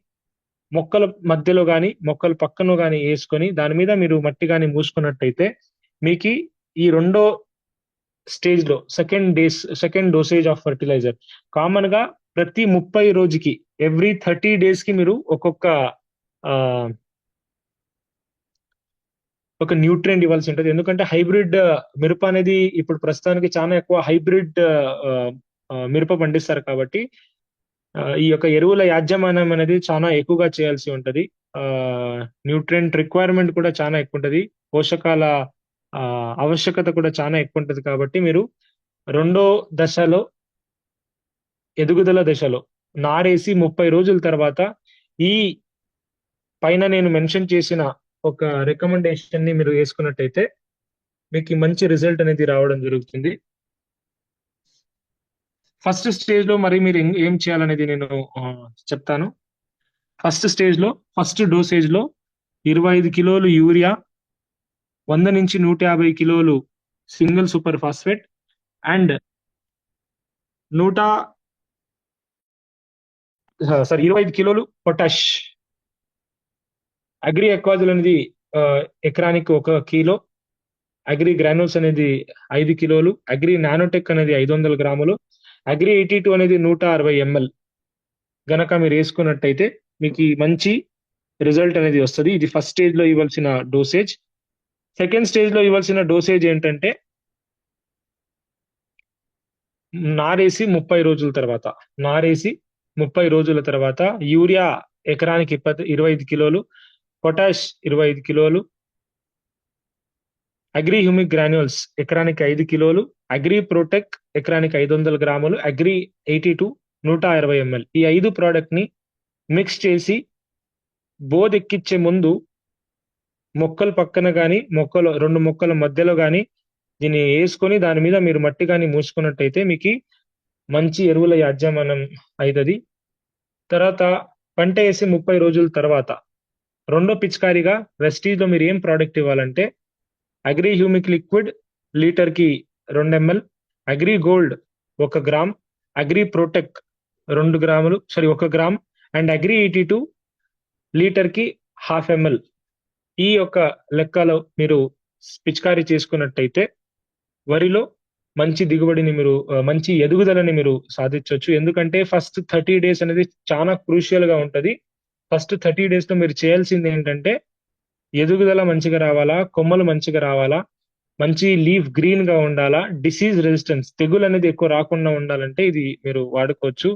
మొక్కల మధ్యలో గాని మొక్కల పక్కన గాని వేసుకొని దాని మీద మీరు మట్టి గాని మూసుకున్నట్టయితే మీకు ఈ రెండో స్టేజ్ లో second dosage of fertilizer common గా ప్రతి 30 రోజుకి ఎవ్రీ 30 days కి మీరు ఒక న్యూట్రియంట్ ఇవ్వాల్సి ఉంటుంది. ఎందుకంటే హైబ్రిడ్ మిరప అనేది ఇప్పుడు ప్రస్తుతానికి చాలా ఎక్కువ హైబ్రిడ్ మిరప పండిస్తారు కాబట్టి ఈ యొక్క ఎరువుల యాజమాన్యం అనేది చాలా ఎక్కువగా చేయాల్సి ఉంటది. న్యూట్రియంట్ రిక్వైర్మెంట్ కూడా చాలా ఎక్కువ ఉంటది, పోషకాల ఆవశ్యకత కూడా చాలా ఎక్కువ ఉంటది. కాబట్టి మీరు రెండో దశలో ఎదుగుదల దశలో నారేసి 30 రోజుల తర్వాత ఈ పైన నేను మెన్షన్ చేసిన ఒక రికమెండేషన్ ని మీరు వేసుకున్నట్టయితే మీకు మంచి రిజల్ట్ అనేది రావడం జరుగుతుంది. ఫస్ట్ స్టేజ్ లో మరి మీరు ఏం చేయాలనేది నేను చెప్తాను. ఫస్ట్ డోసేజ్ లో 25 కిలోలు యూరియా, 100 నుంచి 150 కిలోలు సింగిల్ సూపర్ ఫాస్ఫేట్ అండ్ 25 కిలోలు పొటాష్. అగ్రి అక్వాజల్ అనేది ఎకరానికి 1 కిలో, అగ్రి గ్రాన్యూల్స్ అనేది 5 కిలోలు, అగ్రి నానోటెక్ అనేది 500 గ్రాములు, అగ్రి 82 అనేది 160 ml గనక మీరు వేసుకున్నట్టయితే మీకు మంచి రిజల్ట్ అనేది వస్తుంది. ఇది ఫస్ట్ స్టేజ్ లో ఇవ్వాల్సిన డోసేజ్. సెకండ్ స్టేజ్ లో ఇవ్వాల్సిన డోసేజ్ ఏంటంటే నారేసి 30 రోజుల తర్వాత యూరియా ఎకరానికి 25 కిలోలు, పొటాష్ 25 కిలోలు, అగ్రి హ్యూమిక్ గ్రాన్యూల్స్ ఎకరానికి 5 కిలోలు, అగ్రి ప్రోటెక్ ఎకరానికి 500 గ్రాములు, అగ్రి 82 160 ml ఈ 5 ప్రోడక్ట్ ని మిక్స్ చేసి బోదెక్కిచ్చే ముందు మొక్కల పక్కన గాని రెండు మొక్కల మధ్యలో గాని దీన్ని వేసుకొని దాని మీద మీరు మట్టి గాని మూసుకున్నట్టయితే మీకు మంచి ఎరువుల యాజమాన్యం అవుతుంది. తర్వాత పంట వేసి 30 రోజుల తర్వాత రెండో పిచికారిగా వెస్టీజ్ లో మీరు ఏం ప్రోడక్ట్ ఇవ్వాలంటే అగ్రి హ్యూమిక్ లిక్విడ్ లీటర్ కి 2 ml, agri gold 1 gram, agri ప్రోటెక్ 1 gram and Agri 82 litre కి 0.5 ml ఈ యొక్క లెక్కలో మీరు పిచికారీ చేసుకున్నట్టయితే వరిలో మంచి దిగుబడిని మీరు మంచి ఎదుగుదలని మీరు సాధించవచ్చు. ఎందుకంటే ఫస్ట్ 30 days అనేది చాలా క్రూషియల్ గా ఉంటది. ఫస్ట్ 30 days లో మీరు చేయాల్సింది ఏంటంటే ఎదుగుదల మంచిగా రావాలా, కొమ్మలు మంచిగా రావాలా, మంచి లీఫ్ గ్రీన్ గా ఉండాలా, డిసీజ్ రెసిస్టెన్స్ తెగులు అనేది ఎక్కువ రాకుండా ఉండాలంటే ఇది మీరు వాడుకోవచ్చు.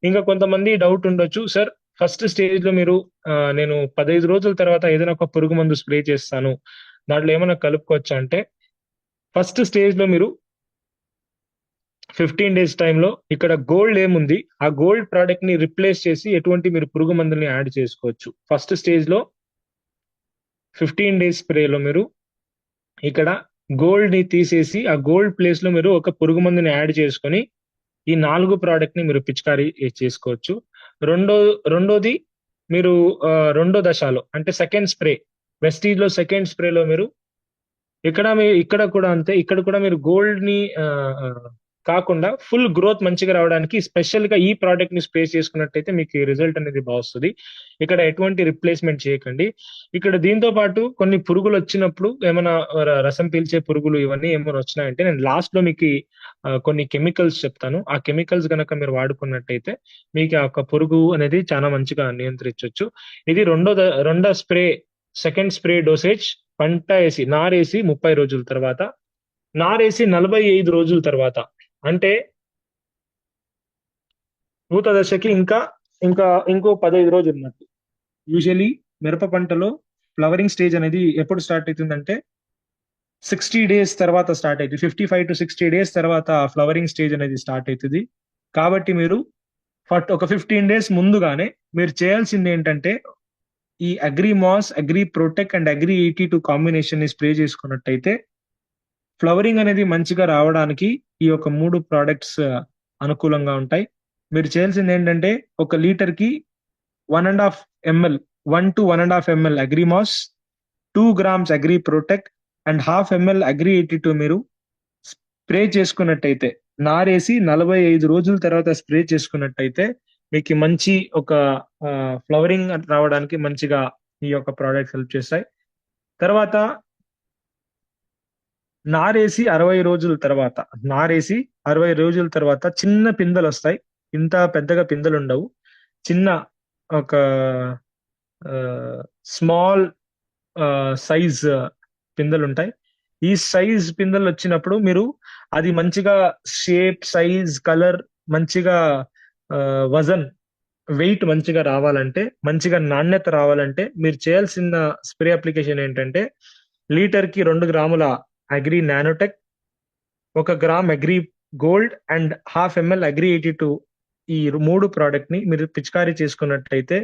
ఇంకా కొంతమంది డౌట్ ఉండొచ్చు, సార్ ఫస్ట్ స్టేజ్ లో మీరు నేను 15 రోజుల తర్వాత ఏదైనా ఒక పురుగు మందు స్ప్రే చేస్తాను, దాంట్లో ఏమైనా కలుపుకోవచ్చా అంటే, ఫస్ట్ స్టేజ్ లో మీరు 15 డేస్ టైంలో ఇక్కడ గోల్డ్ ఏముంది, ఆ గోల్డ్ ప్రోడక్ట్ ని రిప్లేస్ చేసి ఎటువంటి మీరు పురుగు మందుల్ని యాడ్ చేసుకోవచ్చు. ఫస్ట్ స్టేజ్ లో 15 డేస్ స్ప్రేలో మీరు ఇక్కడ గోల్డ్ ని తీసేసి ఆ గోల్డ్ ప్లేస్ లో మీరు ఒక పురుగు మందుని యాడ్ చేసుకొని ఈ 4 ప్రోడక్ట్ ని మీరు పిచికారీ చేసుకోవచ్చు. రెండో రెండోది మీరు రెండో దశలో అంటే సెకండ్ స్ప్రే, వెస్టీజ్ లో సెకండ్ స్ప్రేలో మీరు ఇక్కడ కూడా అంతే, ఇక్కడ కూడా మీరు గోల్డ్ ని ఆ, ఆ, కాకుండా ఫుల్ గ్రోత్ మంచిగా రావడానికి స్పెషల్ గా ఈ ప్రోడక్ట్ ని స్ప్రే చేసుకున్నట్టయితే మీకు రిజల్ట్ అనేది బాగా వస్తుంది. ఇక్కడ ఎటువంటి రిప్లేస్మెంట్ చేయకండి. ఇక్కడ దీంతో పాటు కొన్ని పురుగులు వచ్చినప్పుడు ఏమైనా రసం పీల్చే పురుగులు ఇవన్నీ ఏమైనా వచ్చినాయంటే నేను లాస్ట్ లో మీకు కొన్ని కెమికల్స్ చెప్తాను. ఆ కెమికల్స్ గనక మీరు వాడుకున్నట్టయితే మీకు ఆ యొక్క పురుగు అనేది చాలా మంచిగా నియంత్రించవచ్చు. ఇది రెండో స్ప్రే, సెకండ్ స్ప్రే డోసేజ్ పంట వేసి నారేసి 30 రోజుల తర్వాత, నారేసి 45 రోజుల తర్వాత, అంటే పూత దశకి ఇంకా ఇంకా ఇంకో 15 రోజులు ఉన్నట్టు. యూజువలీ మిరప పంటలో ఫ్లవరింగ్ స్టేజ్ అనేది ఎప్పుడు స్టార్ట్ అవుతుందంటే 60 డేస్ తర్వాత స్టార్ట్ అవుతుంది. 55 to 60 డేస్ తర్వాత ఫ్లవరింగ్ స్టేజ్ అనేది స్టార్ట్ అవుతుంది. కాబట్టి మీరు ఒక 15 డేస్ ముందుగానే మీరు చేయాల్సింది ఏంటంటే ఈ Agrimas, Agri Protec and Agri 82 combination ని స్ప్రే చేసుకున్నట్టయితే ఫ్లవరింగ్ అనేది మంచిగా రావడానికి ఈ యొక్క 3 ప్రోడక్ట్స్ అనుకూలంగా ఉంటాయి. మీరు చేయాల్సింది ఏంటంటే ఒక లీటర్ కి 1.5 ml, 1 to 1.5 ml Agrimas, 2 grams Agri Protec and 1/2 ml Agri 82 మీరు స్ప్రే చేసుకున్నట్టయితే, నారేసి 45 రోజుల తర్వాత స్ప్రే చేసుకున్నట్టయితే మీకు మంచి ఒక ఫ్లవరింగ్ రావడానికి మంచిగా ఈ యొక్క ప్రోడక్ట్స్ హెల్ప్ చేస్తాయి. తర్వాత నారేసి 60 రోజుల తర్వాత, నారేసి 60 రోజుల తర్వాత చిన్న పిందెలు వస్తాయి. ఇంత పెద్దగా పిందెలు ఉండవు, చిన్న ఒక స్మాల్ సైజ్ పిందెలు ఉంటాయి. ఈ సైజ్ పిందెలు వచ్చినప్పుడు మీరు అది మంచిగా షేప్, సైజ్, కలర్ మంచిగా వజన్, వెయిట్ మంచిగా రావాలంటే, మంచిగా నాణ్యత రావాలంటే మీరు చేయాల్సిన స్ప్రే అప్లికేషన్ ఏంటంటే లీటర్ కి 2 గ్రాముల agri nanotech, 1 gram agri gold and 1/2 ml Agri 82 ఈ 3 ప్రోడక్ట్ ని మీరు పిచికారీ చేసుకున్నట్టయితే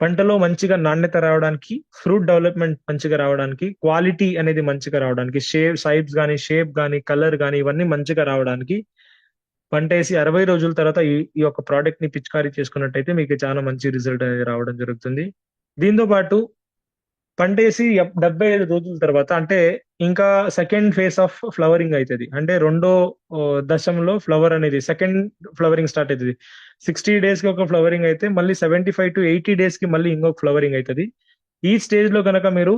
పంటలో మంచిగా నాణ్యత రావడానికి, ఫ్రూట్ డెవలప్మెంట్ మంచిగా రావడానికి, క్వాలిటీ అనేది మంచిగా రావడానికి, సైజ్ కానీ, షేప్ కానీ, కలర్ కానీ ఇవన్నీ మంచిగా రావడానికి పంట వేసి 60 రోజుల తర్వాత ఈ యొక్క ప్రోడక్ట్ ని పిచికారీ చేసుకున్నట్టయితే మీకు చాలా మంచి రిజల్ట్ అనేది రావడం జరుగుతుంది. దీంతో పాటు పంటేసి 75 రోజుల తర్వాత, అంటే ఇంకా సెకండ్ ఫేజ్ ఆఫ్ ఫ్లవరింగ్ అవుతుంది, అంటే రెండో దశంలో ఫ్లవర్ అనేది సెకండ్ ఫ్లవరింగ్ స్టార్ట్ అవుతుంది. 60 డేస్ కి ఒక ఫ్లవరింగ్ అయితే మళ్ళీ 75 to 80 డేస్ కి మళ్ళీ ఇంకొక ఫ్లవరింగ్ అవుతుంది. ఈ స్టేజ్ లో కనుక మీరు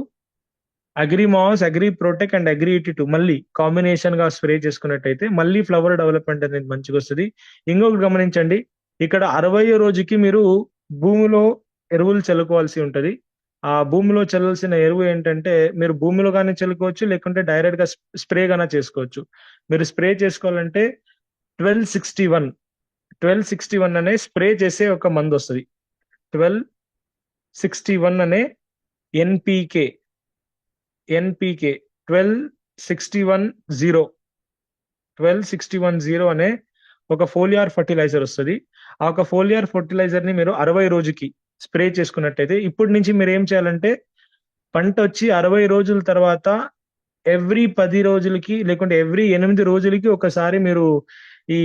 అగ్రిమాస్, అగ్రి ప్రొటెక్ అండ్ అగ్రి 82 మళ్ళీ కాంబినేషన్ గా స్ప్రే చేసుకున్నట్టయితే మళ్ళీ ఫ్లవర్ డెవలప్మెంట్ అనేది మంచిగా వస్తుంది. ఇంకొకటి గమనించండి, ఇక్కడ 60 రోజుకి మీరు భూమిలో ఎరువులు చల్లుకోవాల్సి ఉంటది. ఆ భూమిలో చల్లాల్సిన ఎరువు ఏంటంటే మీరు భూమిలో కానీ చల్లుకోవచ్చు, లేకుంటే డైరెక్ట్ గా స్ప్రే గానా చేసుకోవచ్చు. మీరు స్ప్రే చేసుకోవాలంటే 1261 అనే స్ప్రే చేసే ఒక మందు వస్తుంది. 1261 అనే ఎన్పికే 1261 అనే ఒక ఫోలియార్ ఫర్టిలైజర్ వస్తుంది. ఆ ఒక ఫోలియార్ ఫర్టిలైజర్ ని మీరు 60 రోజుకి స్ప్రే చేసుకున్నట్టయితే, ఇప్పటి నుంచి మీరు ఏం చేయాలంటే పంట వచ్చి 60 రోజుల తర్వాత ఎవ్రీ 10 రోజులకి లేకుంటే ఎవ్రీ 8 రోజులకి ఒకసారి మీరు ఈ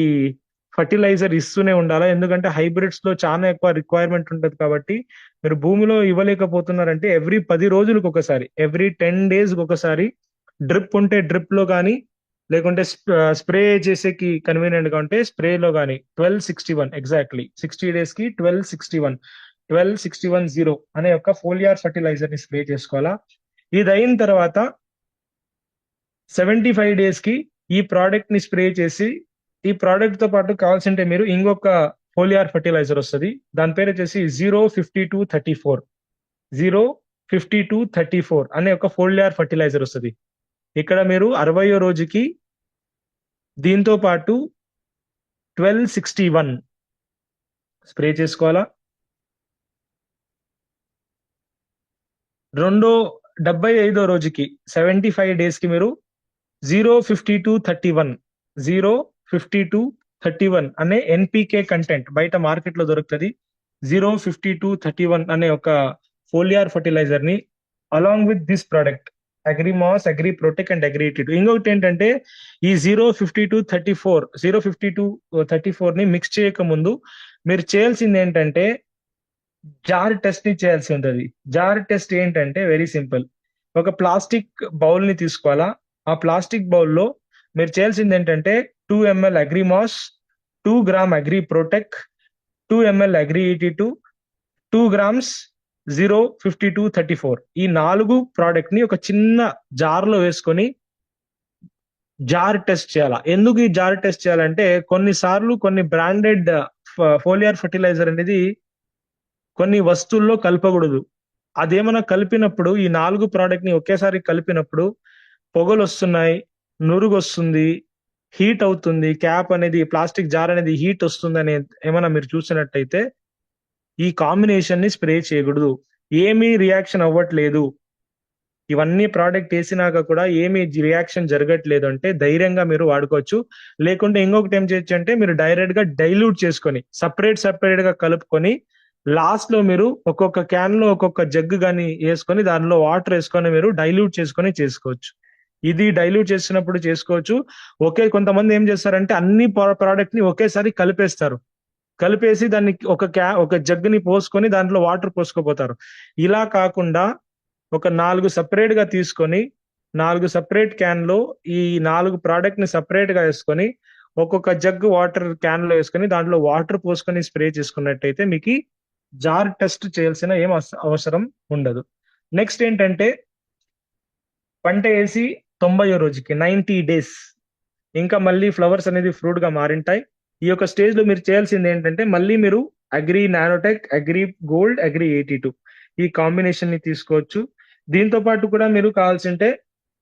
ఫర్టిలైజర్ ఇస్తూనే ఉండాలా. ఎందుకంటే హైబ్రిడ్స్ లో చాలా ఎక్కువ రిక్వైర్మెంట్ ఉంటుంది కాబట్టి మీరు భూమిలో ఇవ్వలేకపోతున్నారంటే ఎవ్రీ 10 రోజులకు ఒకసారి, ఎవ్రీ 10 డేస్ ఒకసారి డ్రిప్ ఉంటే డ్రిప్ లో కానీ, లేకుంటే స్ప్రే చేసేకి కన్వీనియంట్ గా ఉంటే స్ప్రేలో కానీ 1261 ఎగ్జాక్ట్లీ 60 డేస్ కి 1261 అనే ఒక ఫోలియార్ ఫర్టిలైజర్ ని స్ప్రే చేసుకోవాలా. ఇది అయిన తర్వాత 75 డేస్ కి ఈ ప్రోడక్ట్ ని స్ప్రే చేసి, ఈ ప్రోడక్ట్ తో పాటు కావాల్సింటే మీరు ఇంకొక ఫోలియార్ ఫర్టిలైజర్ వస్తుంది, దాని పేరు వచ్చేసి 05234 5234 అనే ఒక ఫోలియార్ ఫర్టిలైజర్ వస్తుంది. ఇక్కడ మీరు 60వ రోజుకి దీంతో పాటు 1261 స్ప్రే చేసుకోవాలా. రెండో 75వ రోజుకి 75 డేస్ కి మీరు 05231 05231 అనే ఎన్పికే కంటెంట్ బయట మార్కెట్ లో దొరుకుతుంది. 05231 అనే ఒక ఫోలియార్ ఫర్టిలైజర్ ని along with this product Agrimas, Agri Protec and అగ్రిటెడ్. ఇంకొకటి ఏంటంటే ఈ 05234 ని మిక్స్ చేయక ముందు మీరు చేయాల్సింది ఏంటంటే జార్ టెస్ట్ ని చేయాల్సి ఉంటుంది. జార్ టెస్ట్ ఏంటంటే వెరీ సింపుల్. ఒక ప్లాస్టిక్ బౌల్ ని తీసుకోవాలా. ఆ ప్లాస్టిక్ బౌల్లో మీరు చేయాల్సింది ఏంటంటే 2 ml Agrimas, 2 gram Agri Protec, 2 ml Agri 82, 2 grams 05234 ఈ 4 ప్రోడక్ట్ ని ఒక చిన్న జార్ లో వేసుకొని జార్ టెస్ట్ చేయాలా. ఎందుకు ఈ జార్ టెస్ట్ చేయాలంటే కొన్నిసార్లు కొన్ని బ్రాండెడ్ ఫోలియార్ ఫర్టిలైజర్ అనేది కొన్ని వస్తువుల్లో కలపకూడదు. అదేమైనా కలిపినప్పుడు ఈ 4 ప్రోడక్ట్ ని ఒకేసారి కలిపినప్పుడు పొగలు వస్తున్నాయి, నురుగు వస్తుంది, హీట్ అవుతుంది, క్యాప్ అనేది ప్లాస్టిక్ జార్ అనేది హీట్ వస్తుంది అని ఏమైనా మీరు చూసినట్టయితే ఈ కాంబినేషన్ ని స్ప్రే చేయకూడదు. ఏమీ రియాక్షన్ అవ్వట్లేదు, ఇవన్నీ ప్రోడక్ట్ వేసినాక కూడా ఏమీ రియాక్షన్ జరగట్లేదు అంటే ధైర్యంగా మీరు వాడుకోవచ్చు. లేకుంటే ఇంకొకటి ఏం చేయొచ్చు అంటే మీరు డైరెక్ట్ గా డైల్యూట్ చేసుకొని సపరేట్ గా కలుపుకొని లాస్ట్ లో మీరు ఒక్కొక్క క్యాన్ లో ఒక్కొక్క జగ్గు కానీ వేసుకొని దానిలో వాటర్ వేసుకొని మీరు డైల్యూట్ చేసుకొని చేసుకోవచ్చు. ఇది డైల్యూట్ చేసినప్పుడు చేసుకోవచ్చు. కొంతమంది ఏం చేస్తారంటే అన్ని ప్రోడక్ట్ ని ఒకేసారి కలిపేస్తారు. కలిపేసి దాన్ని ఒక జగ్గుని పోసుకొని దాంట్లో వాటర్ పోసుకోపోతారు. ఇలా కాకుండా ఒక 4 సపరేట్ గా తీసుకొని 4 సపరేట్ క్యాన్ లో ఈ 4 ప్రోడక్ట్ ని సపరేట్ గా వేసుకొని ఒక్కొక్క జగ్గు వాటర్ క్యాన్ లో వేసుకొని దాంట్లో వాటర్ పోసుకొని స్ప్రే చేసుకున్నట్టయితే మీకు జార్ టెస్ట్ చేయాల్సిన ఏం అవసరం ఉండదు. నెక్స్ట్ ఏంటంటే పంట వేసి 90వ రోజుకి 90 డేస్ ఇంకా మళ్ళీ ఫ్లవర్స్ అనేది ఫ్రూట్ గా మారింటాయి. ఈ యొక్క స్టేజ్ లో మీరు చేయాల్సింది ఏంటంటే మళ్ళీ మీరు agri nanotech, agri Gold, agri 82 ఈ కాంబినేషన్ ని తీసుకోవచ్చు. దీంతో పాటు కూడా మీరు కావాల్సింటే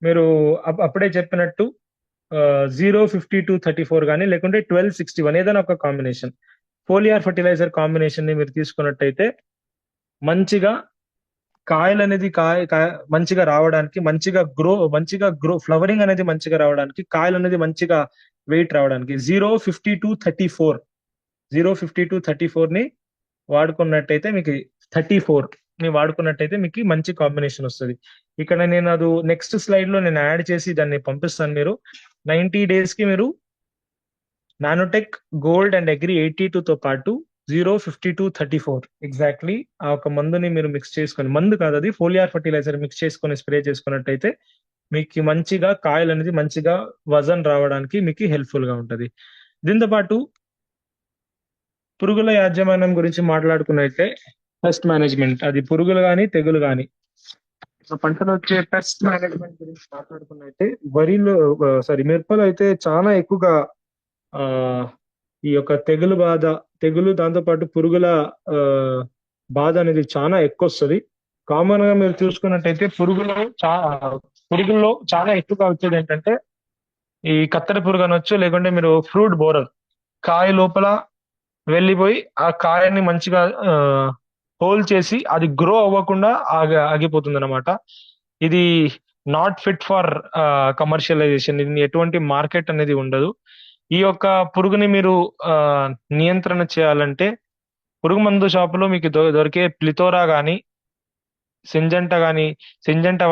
మీరు అప్పుడే చెప్పినట్టు 05234 కానీ లేకుంటే 1261 ఏదైనా ఒక కాంబినేషన్ ఫోలియార్ ఫర్టిలైజర్ కాంబినేషన్ ని మీరు తీసుకున్నట్టయితే మంచిగా కాయలు అనేది మంచిగా రావడానికి, మంచిగా గ్రో ఫ్లవరింగ్ అనేది మంచిగా రావడానికి, కాయలు అనేది మంచిగా వెయిట్ రావడానికి 05234 ని వాడుకున్నట్టయితే మీకు 34 ని వాడుకున్నట్టయితే మీకు మంచి కాంబినేషన్ వస్తుంది. ఇక్కడ నేను అది నెక్స్ట్ స్లైడ్ లో నేను యాడ్ చేసి దాన్ని పంపిస్తాను. మీరు 90 డేస్ కి మీరు నానోటెక్, గోల్డ్ అండ్ అగ్రి 82 తో పాటు 05234 ఎగ్జాక్ట్లీ ఆ ఒక మందుని మీరు మిక్స్ చేసుకొని, మందు కాదు అది ఫోలియార్ ఫర్టిలైజర్ మిక్స్ చేసుకొని స్ప్రే చేసుకున్నట్టయితే మీకు మంచిగా కాయలు అనేది మంచిగా వజన్ రావడానికి మీకు హెల్ప్ఫుల్ గా ఉంటది. దీంతో పాటు పురుగుల యాజమాన్యం గురించి మాట్లాడుకున్నట్టే పెస్ట్ మేనేజ్మెంట్, అది పురుగులు కానీ తెగులు కానీ పంటలో వచ్చే పెస్ట్ మేనేజ్మెంట్ గురించి మాట్లాడుకున్నట్టే మిరపలో అయితే చాలా ఎక్కువగా ఆ ఈ యొక్క తెగులు దాంతో పాటు పురుగుల ఆ బాధ అనేది చాలా ఎక్కువ వస్తుంది. కామన్ గా మీరు చూసుకున్నట్టయితే పురుగుల్లో చాలా ఎక్కువగా వచ్చేది ఏంటంటే ఈ కత్తెర పురుగు అనొచ్చు, లేకుంటే మీరు ఫ్రూట్ బోరర్, కాయ లోపల వెళ్ళిపోయి ఆ కాయని మంచిగా హోల్ చేసి అది గ్రో అవ్వకుండా ఆగిపోతుంది అనమాట. ఇది నాట్ ఫిట్ ఫర్ కమర్షియలైజేషన్. ఇది ఎటువంటి మార్కెట్ అనేది ఉండదు. ఈ యొక్క పురుగుని మీరు నియంత్రణ చేయాలంటే పురుగు మందు షాపులో మీకు దొరికే ప్లితోరా కానీ, సింజంట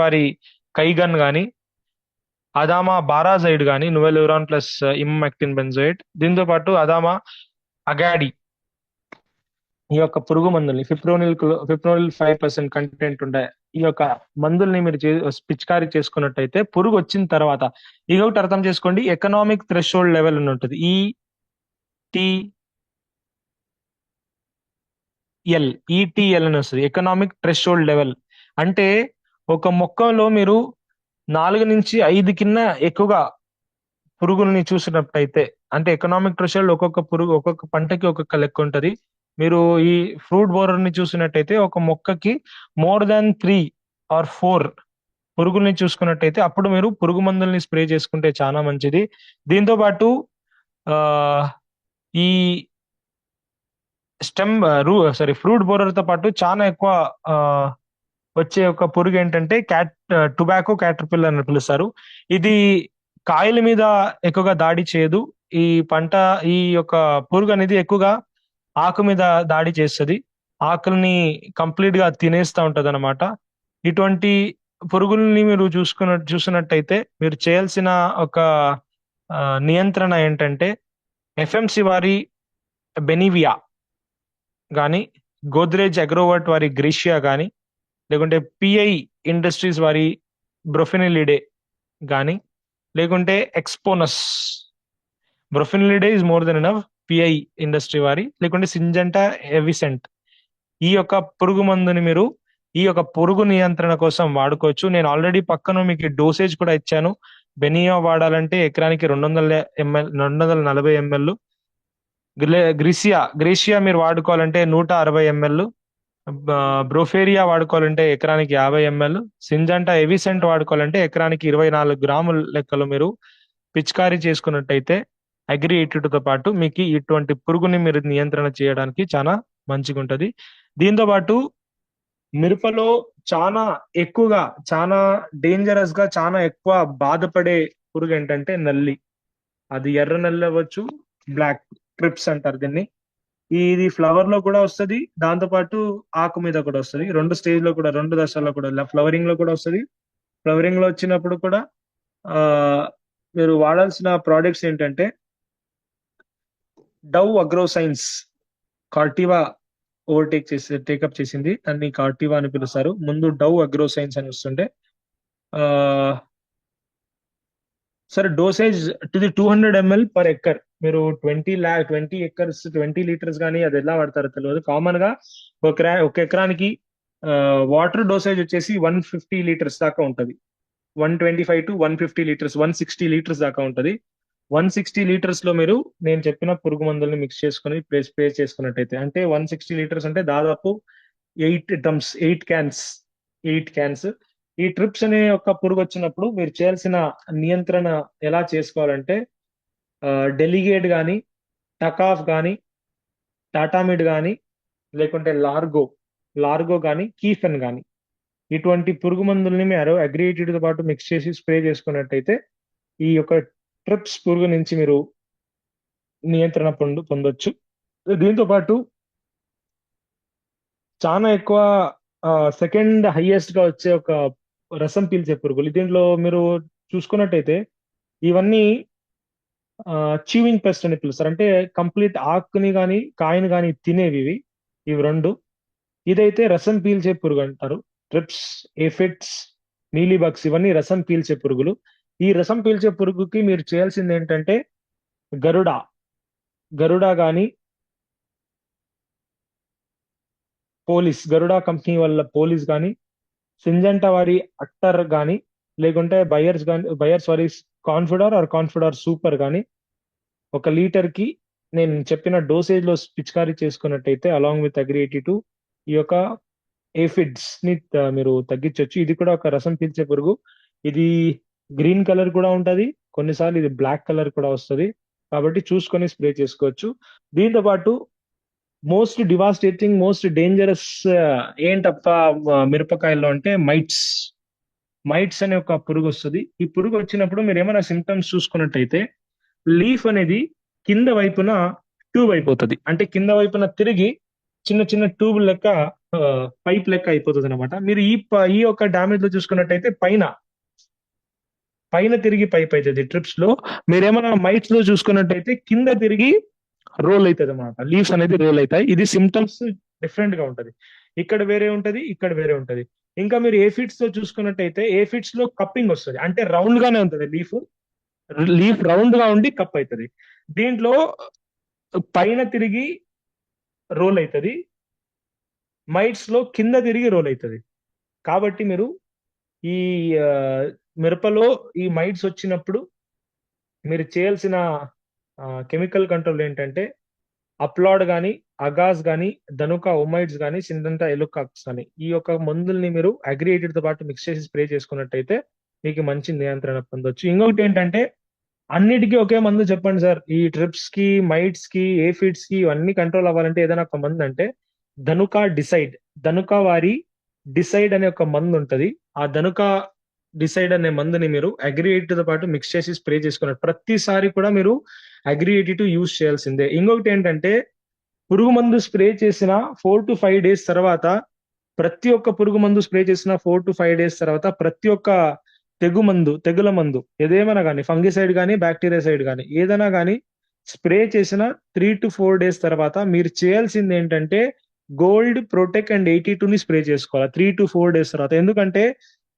వారి కైగన్ కానీ, అదామా బారాజైడ్ కానీ, నువెల్యూరాన్ ప్లస్ ఇమ్మెక్టిన్ బెంజోయేట్, దీంతో పాటు అదామా అగాడి ఈ యొక్క పురుగు మందుల్ని ఫిప్రోనిల్ 5% కంటెంట్ ఉండే ఈ యొక్క మందుల్ని మీరు పిచికారీ చేసుకున్నట్టయితే పురుగు వచ్చిన తర్వాత ఇదొకటి అర్థం చేసుకోండి, ఎకనామిక్ థ్రెషోల్డ్ లెవెల్ అని ఉంటుంది. ఈటీఎల్ అని వస్తుంది. ఎకనామిక్ థ్రెషోల్డ్ లెవెల్ అంటే ఒక మొక్కలో మీరు 4 నుంచి 5 కింద ఎక్కువగా పురుగుల్ని చూసినట్టయితే, అంటే ఎకనామిక్ థ్రెషోల్డ్ ఒక్కొక్క పంటకి ఒక్కొక్క లెక్క ఉంటది. మీరు ఈ ఫ్రూట్ బోరర్ ని చూసినట్టయితే ఒక మొక్కకి more than 3 ఆర్ 4 పురుగుల్ని చూసుకున్నట్టయితే అప్పుడు మీరు పురుగు మందుల్ని స్ప్రే చేసుకుంటే చాలా మంచిది. దీంతో పాటు ఆహ్, ఈ ఫ్రూట్ బోరర్‌తో పాటు చాలా ఎక్కువ ఆహ్, వచ్చే ఒక పురుగు ఏంటంటే టొబాకో క్యాటర్‌పిల్లర్ అని పిలుస్తారు. ఇది కాయల మీద ఎక్కువగా దాడి చేయదు. ఈ పంట ఈ యొక్క పురుగు అనేది ఎక్కువగా ఆకు మీద దాడి చేస్తది. ఆకుల్ని కంప్లీట్‌గా తినేస్తా ఉంటదనమాట. ఇటువంటి పురుగుల్ని మీరు చూస్తున్నట్టయితే మీరు చేయాల్సిన ఒక నియంత్రణ ఏంటంటే ఎఫ్ఎంసి వారి బెనివియా గాని, గోద్రేజ్ అగ్రోవర్ట్ వారి గ్రీషియా గాని, లేకుంటే పిఐ ఇండస్ట్రీస్ వారి బ్రొఫెనిలిడే గాని, లేకుంటే Exponus broflanilide is more than enough. PI industry వారి లేకుంటే సింజంటా ఎవిసెంట్ ఈ యొక్క పురుగు మందుని మీరు ఈ యొక్క పురుగు నియంత్రణ కోసం వాడుకోవచ్చు. నేను ఆల్రెడీ పక్కన మీకు డోసేజ్ కూడా ఇచ్చాను. బెనియా వాడాలంటే ఎకరానికి 240 ఎంఎల్. గ్రీషియా మీరు వాడుకోవాలంటే 160 ఎంఎల్. బ్రోఫేరియా వాడుకోవాలంటే ఎకరానికి 50 ఎంఎల్. సింజంటా ఎవిసెంట్ వాడుకోవాలంటే ఎకరానికి 24 గ్రాముల లెక్కలు మీరు పిచికారీ చేసుకున్నట్టయితే అగ్రి 82తో పాటు మీకు ఇటువంటి పురుగుని మీరు నియంత్రణ చేయడానికి చాలా మంచిగా ఉంటది. దీంతో పాటు మిరపలో చాలా ఎక్కువగా చాలా డేంజరస్ గా చాలా ఎక్కువ బాధపడే పురుగు ఏంటంటే నల్లి. అది ఎర్ర నల్లి అవ్వచ్చు, బ్లాక్ ట్రిప్స్ అంటారు దీన్ని. ఇది ఫ్లవర్ లో కూడా వస్తది. దాంతో పాటు ఆకు మీద కూడా వస్తది. 2 స్టేజ్ లో కూడా 2 దశల్లో కూడా ఫ్లవరింగ్ లో కూడా వస్తది. ఫ్లవరింగ్ లో వచ్చినప్పుడు కూడా ఆ మీరు వాడాల్సిన ప్రోడక్ట్స్ ఏంటంటే డవ్ అగ్రోసైన్స్ కార్టివా టేకప్ చేసింది. దాన్ని కార్టివా అని పిలుస్తారు. ముందు డవ్ అగ్రోసైన్స్ అని వస్తుండే. ఆ సరే, dosage to the 200 ML per acre. మీరు 20 ఎకర్స్ 20 లీటర్స్ కానీ అది ఎలా వాడతారో తెలియదు. కామన్ గా ఒక ఎకరానికి వాటర్ డోసేజ్ వచ్చేసి 150 లీటర్స్ దాకా ఉంటది. 125 to 150 లీటర్స్, 160 లీటర్స్ దాకా ఉంటది. 160 లీటర్స్ లో మీరు నేను చెప్పిన పురుగు మందుల్ని మిక్స్ చేసుకుని స్ప్రే చేసుకున్నట్టయితే, అంటే 160 లీటర్స్ అంటే దాదాపు 8 క్యాన్స్. ఈ ట్రిప్స్ అనే ఒక పురుగు వచ్చినప్పుడు మీరు చేయాల్సిన నియంత్రణ ఎలా చేసుకోవాలంటే డెలిగేట్ గాని, టకాఫ్ గాని, టాటామిడ్ గాని, లేకుంటే లార్గో గాని, కీఫెన్ గాని ఇటువంటి పురుగు మందుల్ని మీరు అగ్రియేటెడ్ తో పాటు మిక్స్ చేసి స్ప్రే చేసుకున్నట్టయితే ఈ యొక్క ట్రిప్స్ పురుగు నుంచి మీరు నియంత్రణ పొందొచ్చు. దీంతో పాటు చాలా ఎక్కువ సెకండ్ హైయెస్ట్ గా వచ్చే ఒక రసం పీల్చే పురుగులు. దీంట్లో మీరు చూసుకున్నట్టయితే ఇవన్నీ చీవింగ్ పెస్ట్ అని పిలుస్తారు. అంటే కంప్లీట్ ఆకుని గాని కాయని గాని తినేవి ఇవి రెండు. ఇదైతే రసం పీల్చే పురుగు అంటారు. ట్రిప్స్, ఏఫిడ్స్, మీలీబగ్స్ ఇవన్నీ రసం పీల్చే పురుగులు. ఈ రసం పీల్చే పురుగుకి మీరు చేయాల్సింది ఏంటంటే గరుడా గరుడా గాని, గరుడా కంపెనీ వాళ్ళ పోలీస్ గాని, సింజంటా వారి అట్టర్ గాని, లేకుంటే బయర్స్ వారి కాన్ఫిడర్ సూపర్ గాని ఒక లీటర్ కి నేను చెప్పిన డోసేజ్ లో పిచికారీ చేసుకున్నట్టయితే అలాంగ్ విత్ అగ్రి 82 ఈ యొక్క ఏఫిడ్స్ ని మీరు తగ్గించవచ్చు. ఇది కూడా ఒక రసం పీల్చే పురుగు. ఇది గ్రీన్ కలర్ కూడా ఉంటది. కొన్నిసార్లు ఇది బ్లాక్ కలర్ కూడా వస్తది. కాబట్టి చూసుకొని స్ప్రే చేసుకోవచ్చు. దీంతో పాటు మోస్ట్ డేంజరస్ ఏంటప్ప మిరపకాయల్లో అంటే మైట్స్ అనే ఒక పురుగు వస్తుంది. ఈ పురుగు వచ్చినప్పుడు మీరు ఏమైనా సిమ్టమ్స్ చూసుకున్నట్టయితే లీఫ్ అనేది కింద వైపున ట్యూబ్ అయిపోతుంది. అంటే కింద వైపున తిరిగి చిన్న చిన్న ట్యూబ్ లెక్క పైప్ లెక్క అయిపోతుంది అనమాట. మీరు ఈ యొక్క డామేజ్ లో చూసుకున్నట్టయితే పైన పైన తిరిగి పైప్ అవుతుంది ట్రిప్స్ లో. మీరేమైనా మైట్స్ లో చూసుకున్నట్టయితే కింద తిరిగి రోల్ అవుతుంది అనమాట. లీవ్స్ అనేది రోల్ అవుతాయి. ఇది సిమ్టమ్స్ డిఫరెంట్ గా ఉంటది. ఇక్కడ వేరే ఉంటది, ఇక్కడ వేరే ఉంటది. ఇంకా మీరు ఏఫిడ్స్ తో చూసుకున్నట్టయితే ఏఫిడ్స్ లో కప్పింగ్ వస్తుంది. అంటే రౌండ్ గానే ఉంటది లీఫ్ రౌండ్ గా ఉండి కప్ అవుతుంది. దీంట్లో పైన తిరిగి రోల్ అవుతుంది, మైట్స్ లో కింద తిరిగి రోల్ అవుతుంది. కాబట్టి మీరు ఈ ఆ, మిరపలో ఈ మైట్స్ వచ్చినప్పుడు మీరు చేయాల్సిన కెమికల్ కంట్రోల్ ఏంటంటే అప్లాడ్ గాని, అగాస్ గాని, ధనుక ఒమైడ్స్ గాని, సిందంతా ఎలుకాక్స్ గాని ఈ యొక్క మందుల్ని మీరు అగ్రియేటెడ్ తో పాటు మిక్స్ చేసి స్ప్రే చేసుకున్నట్టయితే మీకు మంచి నియంత్రణ పొందొచ్చు. ఇంకొకటి ఏంటంటే అన్నిటికీ ఒకే మందు చెప్పండి సార్. ఈ ట్రిప్స్ కి, మైట్స్ కి, ఏఫిడ్స్ కి ఇవన్నీ కంట్రోల్ అవ్వాలంటే ఏదైనా ఒక మందు అంటే ధనుక డిసైడ్, ధనుక వారి డిసైడ్ అనే ఒక మందు ఉంటది. ఆ ధనుక డిసైడ్ అనే మందుని మీరు అగ్రియేట్ తో పాటు మిక్స్ చేసి స్ప్రే చేసుకున్నారు ప్రతిసారి కూడా మీరు అగ్రియేటివ్ యూజ్ చేయాల్సిందే. ఇంకొకటి ఏంటంటే పురుగు మందు స్ప్రే చేసిన 4 to 5 days తర్వాత ప్రతి ఒక్క పురుగు మందు స్ప్రే చేసిన 4 to 5 days తర్వాత ప్రతి ఒక్క తెగుల మందు ఏదేమైనా కానీ ఫంగిసైడ్ కానీ బ్యాక్టీరియాసైడ్ కానీ ఏదైనా కానీ స్ప్రే చేసిన 3 to 4 days తర్వాత మీరు చేయాల్సింది ఏంటంటే గోల్డ్ ప్రొటెక్ అండ్ 82ని స్ప్రే చేసుకోవాలి 3 to 4 days తర్వాత. ఎందుకంటే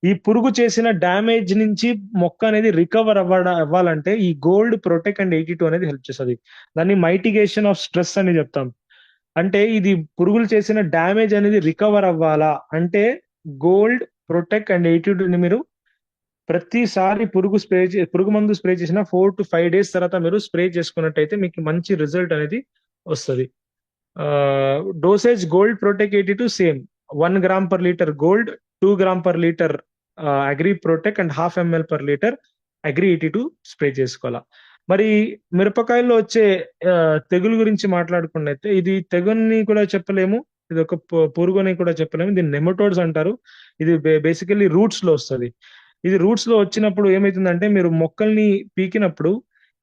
ఈ పురుగు చేసిన డ్యామేజ్ నుంచి మొక్క అనేది రికవర్ అవ్వాలంటే ఈ గోల్డ్ ప్రొటెక్ అండ్ 82 అనేది హెల్ప్ చేస్తుంది. దాన్ని మైటిగేషన్ ఆఫ్ స్ట్రెస్ అని చెప్తాం. అంటే ఇది పురుగులు చేసిన డ్యామేజ్ అనేది రికవర్ అవ్వాలా అంటే గోల్డ్ ప్రొటెక్ట్ అండ్ 82ని మీరు ప్రతిసారి పురుగు మందు స్ప్రే చేసిన 4 to 5 days తర్వాత మీరు స్ప్రే చేసుకున్నట్టయితే మీకు మంచి రిజల్ట్ అనేది వస్తుంది. Dosage gold protect 82 same 1 gram per liter gold, 2 gram per liter agri Protect and 0.5 ml/liter agri 82 spray చేసుకోవాలా. మరి మిరపకాయల్లో వచ్చే తెగులు గురించి మాట్లాడుకున్నట్లయితే ఇది తెగుల్ని కూడా చెప్పలేము, ఇది ఒక పురుగు అని కూడా చెప్పలేము. దీన్ని నెమటోడ్స్ అంటారు. ఇది బేసికల్లీ రూట్స్ లో వస్తుంది. ఇది రూట్స్ లో వచ్చినప్పుడు ఏమైతుందంటే మీరు మొక్కల్ని పీకినప్పుడు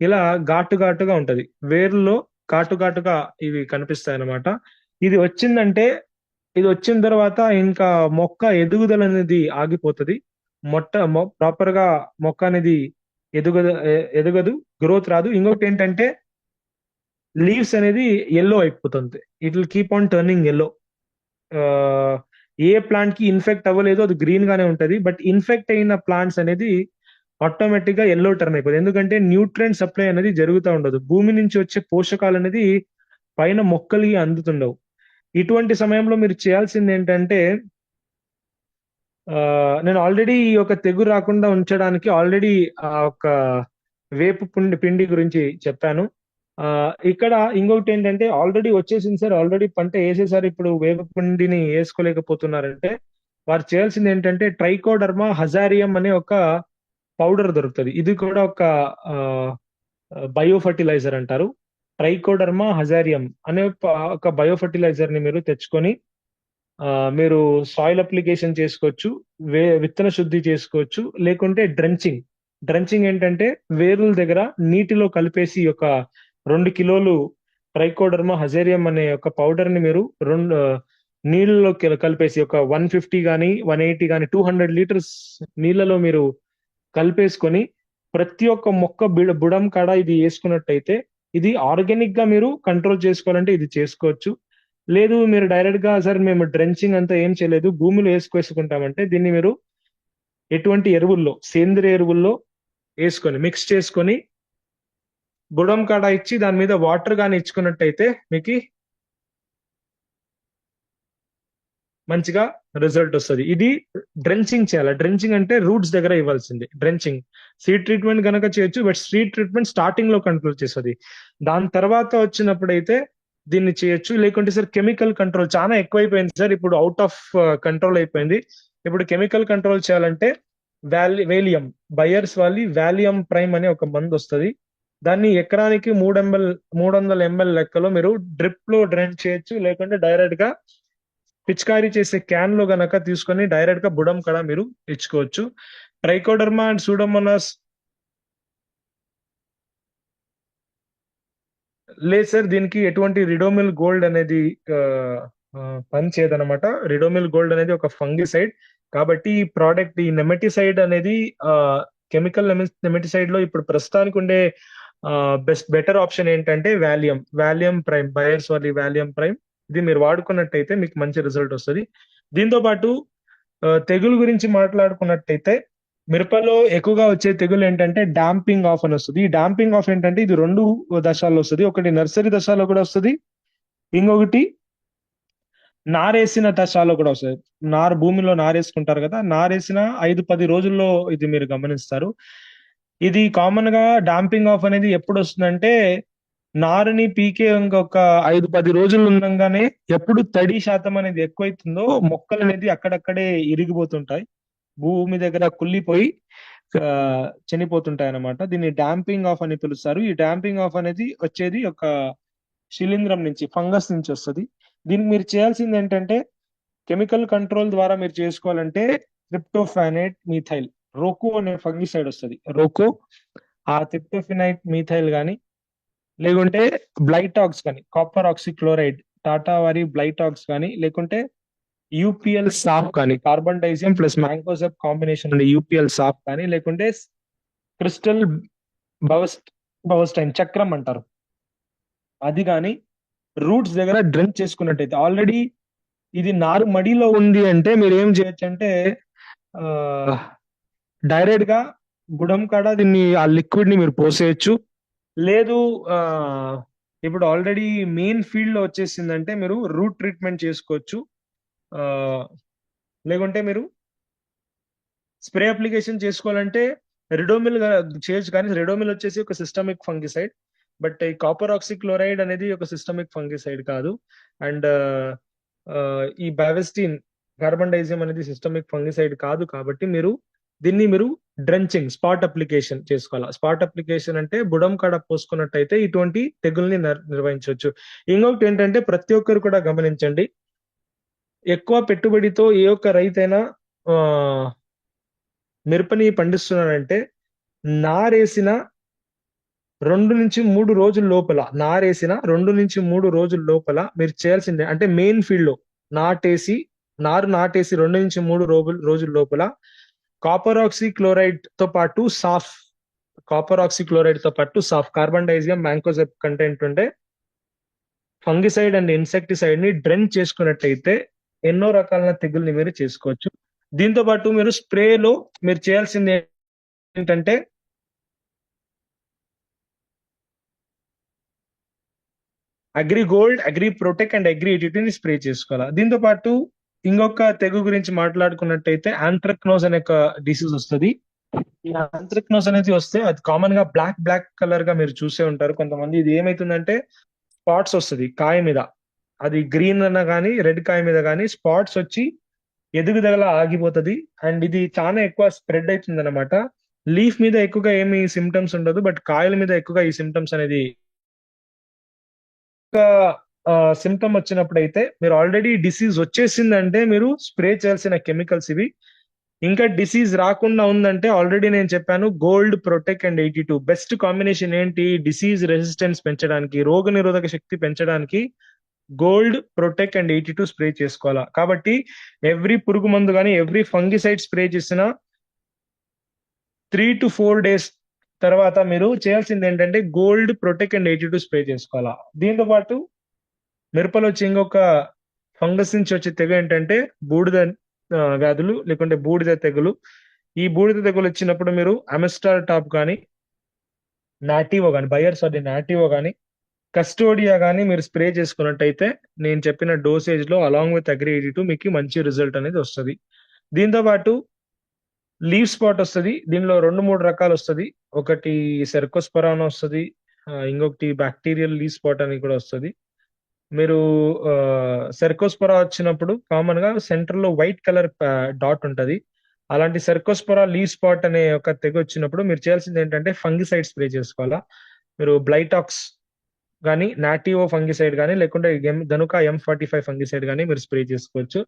ఇలా ఘాటుగా ఉంటది, వేర్లో ఘాటుగా ఇవి కనిపిస్తాయి అన్నమాట. ఇది వచ్చిందంటే ఇది వచ్చిన తర్వాత ఇంకా మొక్క ఎదుగుదల అనేది ఆగిపోతుంది. ప్రాపర్ గా మొక్క అనేది ఎదుగదు, గ్రోత్ రాదు. ఇంకొకటి ఏంటంటే లీవ్స్ అనేది ఎల్లో అయిపోతుంది. It will keep on turning yellow. A plant కి ఇన్ఫెక్ట్ అవ్వలేదు అది గ్రీన్ గానే ఉంటది, బట్ ఇన్ఫెక్ట్ అయిన ప్లాంట్స్ అనేది ఆటోమేటిక్ గా ఎల్లో టర్న్ అయిపోతుంది. ఎందుకంటే న్యూట్రియంట్ సప్లై అనేది జరుగుతూ ఉండదు, భూమి నుంచి వచ్చే పోషకాలు అనేది పైన మొక్కలకి అందుతుండవు. ఇటువంటి సమయంలో మీరు చేయాల్సింది ఏంటంటే నేను ఆల్రెడీ ఈ యొక్క తెగులు రాకుండా ఉంచడానికి ఆల్రెడీ ఒక వేపు పిండి గురించి చెప్పాను. ఇక్కడ ఇంకొకటి ఏంటంటే ఆల్రెడీ వచ్చేసింది సార్, ఆల్రెడీ పంట వేసేసారు, ఇప్పుడు వేప పిండిని వేసుకోలేకపోతున్నారంటే వారు చేయాల్సింది ఏంటంటే ట్రైకోడర్మా హజారియం అనే ఒక పౌడర్ దొరుకుతుంది. ఇది కూడా ఒక బయో ఫర్టిలైజర్ అంటారు. ట్రైకోడర్మా హజారియం అనే ఒక బయో ఫర్టిలైజర్ ని మీరు తెచ్చుకొని మీరు సాయిల్ అప్లికేషన్ చేసుకోవచ్చు, విత్తన శుద్ధి చేసుకోవచ్చు, లేకుంటే డ్రెంచింగ్ ఏంటంటే వేరుల దగ్గర నీటిలో కలిపేసి ఒక 2 కిలోలు ట్రైకోడర్మా హజేరియం అనే ఒక పౌడర్ ని మీరు నీళ్ళలో కలిపేసి ఒక 150 కానీ 180 కానీ 200 లీటర్స్ నీళ్ళలో మీరు కలిపేసుకొని ప్రతి ఒక్క మొక్క బుడం కాడ ఇది వేసుకున్నట్టయితే ఇది ఆర్గానిక్ గా మీరు కంట్రోల్ చేసుకోవాలంటే ఇది చేసుకోవచ్చు. లేదు మీరు డైరెక్ట్ గా సార్ మేము డ్రెంచింగ్ అంతా ఏం చేయలేదు భూమిలో వేసుకుంటామంటే దీన్ని మీరు ఎటువంటి ఎరువుల్లో సేంద్రియ ఎరువుల్లో వేసుకొని మిక్స్ చేసుకొని బుడం కాడ ఇచ్చి దాని మీద వాటర్ గాని ఇచ్చుకున్నట్టయితే మీకు మంచిగా రిజల్ట్ వస్తుంది. ఇది డ్రెంచింగ్ చేయాలి. డ్రెంచింగ్ అంటే రూట్స్ దగ్గర ఇవ్వాల్సింది డ్రెంచింగ్. సీడ్ ట్రీట్మెంట్ కనుక చేయొచ్చు, బట్ సీడ్ ట్రీట్మెంట్ స్టార్టింగ్ లో కంట్రోల్ చేస్తుంది. దాని తర్వాత వచ్చినప్పుడు అయితే దీన్ని చేయొచ్చు. లేకుంటే సార్ కెమికల్ కంట్రోల్ చాలా ఎక్కువైపోయింది సార్, ఇప్పుడు అవుట్ ఆఫ్ కంట్రోల్ అయిపోయింది. ఇప్పుడు కెమికల్ కంట్రోల్ చేయాలంటే వేలియం బయర్స్ వాల్యూమ్ ప్రైమ్ అనే ఒక మందు వస్తుంది. దాన్ని ఎకరానికి 300 ml లెక్కలో మీరు డ్రిప్ లో డ్రైన్ చేయొచ్చు, లేకుంటే డైరెక్ట్ గా పిచికారీ చేసే క్యాన్ లో గనక తీసుకొని డైరెక్ట్ గా బుడం కడ మీరు ఇచ్చుకోవచ్చు. ట్రైకోడర్మా అండ్ సూడోమోనాస్ లేదు సార్, దీనికి ఎటువంటి రిడోమిల్ గోల్డ్ అనేది పని చేయదనమాట. రిడోమిల్ గోల్డ్ అనేది ఒక ఫంగిసైడ్ కాబట్టి ఈ ప్రోడక్ట్ ఈ నెమటిసైడ్ అనేది కెమికల్ నెమటిసైడ్ లో ఇప్పుడు ప్రస్తుతానికి ఉండే బెటర్ ఆప్షన్ ఏంటంటే volume prime, buyers volume prime. ఇది మీరు వాడుకున్నట్టయితే మీకు మంచి రిజల్ట్ వస్తుంది. దీంతో పాటు తెగులు గురించి మాట్లాడుకున్నట్టయితే మిరపలో ఎక్కువగా వచ్చే తెగులు ఏంటంటే డాంపింగ్ ఆఫ్ అని వస్తుంది. ఈ డాంపింగ్ ఆఫ్ ఏంటంటే ఇది 2 దశల్లో వస్తుంది. ఒకటి నర్సరీ దశలో కూడా వస్తుంది, ఇంకొకటి నారేసిన దశలో కూడా వస్తుంది. భూమిలో నారేసుకుంటారు కదా, నారేసిన 5-10 రోజుల్లో ఇది మీరు గమనిస్తారు. ఇది కామన్ గా డాంపింగ్ ఆఫ్ అనేది ఎప్పుడు వస్తుందంటే నారుని పీకే ఇంకొక 5-10 రోజులు ఉండగానే ఎప్పుడు తడి శాతం అనేది ఎక్కువైతుందో మొక్కలు అనేది అక్కడక్కడే ఇరిగిపోతుంటాయి. భూమి దగ్గర కుళ్ళిపోయి ఆ, చనిపోతుంటాయి అన్నమాట. దీన్ని డాంపింగ్ ఆఫ్ అని పిలుస్తారు. ఈ డాంపింగ్ ఆఫ్ అనేది వచ్చేది ఒక శిలీంధ్రం నుంచి, ఫంగస్ నుంచి వస్తుంది. దీనికి మీరు చేయాల్సింది ఏంటంటే, కెమికల్ కంట్రోల్ ద్వారా మీరు చేసుకోవాలంటే ట్రిప్టోఫానేట్ మీథైల్, రోకో అనే ఫంగిసైడ్ వస్తుంది. రోకో, ఆ ట్రిప్టోఫినైట్ మీథైల్ కానీ, లేకుంటే బ్లైటాక్స్ కానీ, కాపర్ ఆక్సిక్లోరైడ్, టాటా వారి బ్లైటాక్స్ కానీ, లేకుంటే యూపీఎల్ సాఫ్ కానీ, కార్బన్ డైజియం ప్లస్ మ్యాంకోసెప్ కాంబినేషన్ ఉండే యూపీఎల్ సాఫ్ కానీ, లేకుంటే క్రిస్టల్ బవస్ట్ బవస్టైన్ చక్రం అంటారు, అది కానీ రూట్స్ దగ్గర డ్రెంచ్ చేసుకున్నట్టయితే, ఆల్రెడీ ఇది నారు మడిలో ఉంది అంటే మీరు ఏం చేయొచ్చు అంటే డైరెక్ట్ గా బుడం కాడ దీన్ని, ఆ లిక్విడ్ ని మీరు పోసేయచ్చు. లేదు ఆ, ఇప్పుడు ఆల్రెడీ మెయిన్ ఫీల్డ్ లో వచ్చేసిందంటే మీరు రూట్ ట్రీట్మెంట్ చేసుకోవచ్చు. ఆ, లేకుంటే మీరు స్ప్రే అప్లికేషన్ చేసుకోవాలంటే రెడోమిల్ చేయొచ్చు. కానీ రెడోమిల్ వచ్చేసి ఒక సిస్టమిక్ ఫంగిసైడ్, బట్ ఈ కాపర్ ఆక్సిక్లోరైడ్ అనేది ఒక సిస్టమిక్ ఫంగిసైడ్ కాదు. అండ్ ఈ బావెస్టిన్, కార్బన్ డైజియం అనేది సిస్టమిక్ ఫంగిసైడ్ కాదు. కాబట్టి దీన్ని మీరు డ్రెంచింగ్, స్పాట్ అప్లికేషన్ చేసుకోవాలి. స్పాట్ అప్లికేషన్ అంటే బుడం కాడ పోసుకున్నట్టయితే ఇటువంటి తెగుల్ని నిర్వహించవచ్చు. ఇంకొకటి ఏంటంటే, ప్రతి ఒక్కరు కూడా గమనించండి, ఎక్కువ పెట్టుబడితో ఏ ఒక్క రైతైనా ఆ, మిరపని పండిస్తున్నాడంటే, నారేసిన 2 నుంచి 3 రోజుల లోపల, నారేసిన 2 నుంచి 3 రోజుల లోపల మీరు చేయాల్సిందే అంటే, మెయిన్ ఫీల్డ్ లో నాటేసి నారు నాటేసి 2 నుంచి 3 రోజుల లోపల కాపర్ ఆక్సీ క్లోరైడ్ తో పాటు సాఫ్, కార్బన్ డైజియం, మ్యాంకోజెబ్ కంటెంట్ ఉండే ఫంగిసైడ్ అండ్ ఇన్సెక్టిసైడ్ ని డ్రెంచ్ చేసుకున్నట్టయితే ఎన్నో రకాల తెగుల్ని మీరు చేసుకోవచ్చు. దీంతో పాటు మీరు స్ప్రేలో మీరు చేయాల్సింది ఏంటంటే, Agri Gold, Agri Protect and Agri ఎడిటిని స్ప్రే చేసుకోవాలి. దీంతో పాటు ఇంకొక తెగు గురించి మాట్లాడుకున్నట్టయితే, ఆంథ్రక్నోజ్ అనే ఒక డిసీజ్ వస్తుంది. ఈ ఆంథ్రక్నోజ్ అనేది వస్తే అది కామన్ గా బ్లాక్ కలర్ గా మీరు చూసే ఉంటారు కొంతమంది. ఇది ఏమైతుందంటే, స్పాట్స్ వస్తుంది కాయ మీద, అది గ్రీన్ అన్న కానీ రెడ్ కాయ మీద కానీ స్పాట్స్ వచ్చి ఎదుగుదల ఆగిపోతుంది. అండ్ ఇది చాలా ఎక్కువ స్ప్రెడ్ అవుతుంది అనమాట. లీఫ్ మీద ఎక్కువగా ఏమి సిమ్టమ్స్ ఉండదు, బట్ కాయల మీద ఎక్కువగా ఈ సిమ్టమ్స్ అనేది సిమ్టమ్ వచ్చినప్పుడు అయితే, మీరు ఆల్రెడీ డిసీజ్ వచ్చేసిందంటే మీరు స్ప్రే చేయాల్సిన కెమికల్స్ ఇవి. ఇంకా డిసీజ్ రాకుండా ఉందంటే, ఆల్రెడీ నేను చెప్పాను, gold, protect and 82 best combination ఏంటి డిసీజ్ రెసిస్టెన్స్ పెంచడానికి, రోగ నిరోధక శక్తి పెంచడానికి గోల్డ్, ప్రొటెక్ట్ అండ్ 82 స్ప్రే చేసుకోవాలా. కాబట్టి ఎవ్రీ పురుగు మందు కానీ ఎవ్రీ ఫంగిసైడ్ స్ప్రే చేసిన 3 to 4 days తర్వాత మీరు చేయాల్సింది ఏంటంటే, గోల్డ్, ప్రొటెక్ట్ అండ్ 82 స్ప్రే చేసుకోవాలా. దీంతో పాటు మిరపలో వచ్చి ఇంకొక ఫంగస్ నుంచి వచ్చే తెగ ఏంటంటే బూడిద వ్యాధులు, లేకుంటే బూడిద తెగులు. ఈ బూడిద తెగులు వచ్చినప్పుడు మీరు అమెస్టార్ టాప్ కానీ, నాటివో కానీ, బయర్స్ అది నాటివో కానీ, కస్టోడియా కానీ మీరు స్ప్రే చేసుకున్నట్టయితే నేను చెప్పిన డోసేజ్ లో అలాంగ్ విత్ అగ్రి 82 మీకు మంచి రిజల్ట్ అనేది వస్తుంది. దీంతో పాటు లీవ్ స్పాట్ వస్తుంది. దీనిలో 2-3 రకాలు వస్తుంది. ఒకటి సెర్కోస్పరాన్ వస్తుంది, ఇంకొకటి బ్యాక్టీరియల్ లీవ్ స్పాట్ అని కూడా వస్తుంది. మీరు సెర్కోస్పొరా వచ్చినప్పుడు కామన్ గా సెంటర్ లో వైట్ కలర్ డాట్ ఉంటది. అలాంటి సెర్కోస్పొరా లీవ్ స్పాట్ అనే ఒక తెగ వచ్చినప్పుడు మీరు చేయాల్సింది ఏంటంటే, ఫంగిసైడ్ స్ప్రే చేసుకోవాలా. మీరు బ్లైటాక్స్ కానీ, నాటివో ఫంగిసైడ్ కానీ, లేకుంటే ధనుక M45 ఫంగిసైడ్ కానీ మీరు స్ప్రే చేసుకోవచ్చు.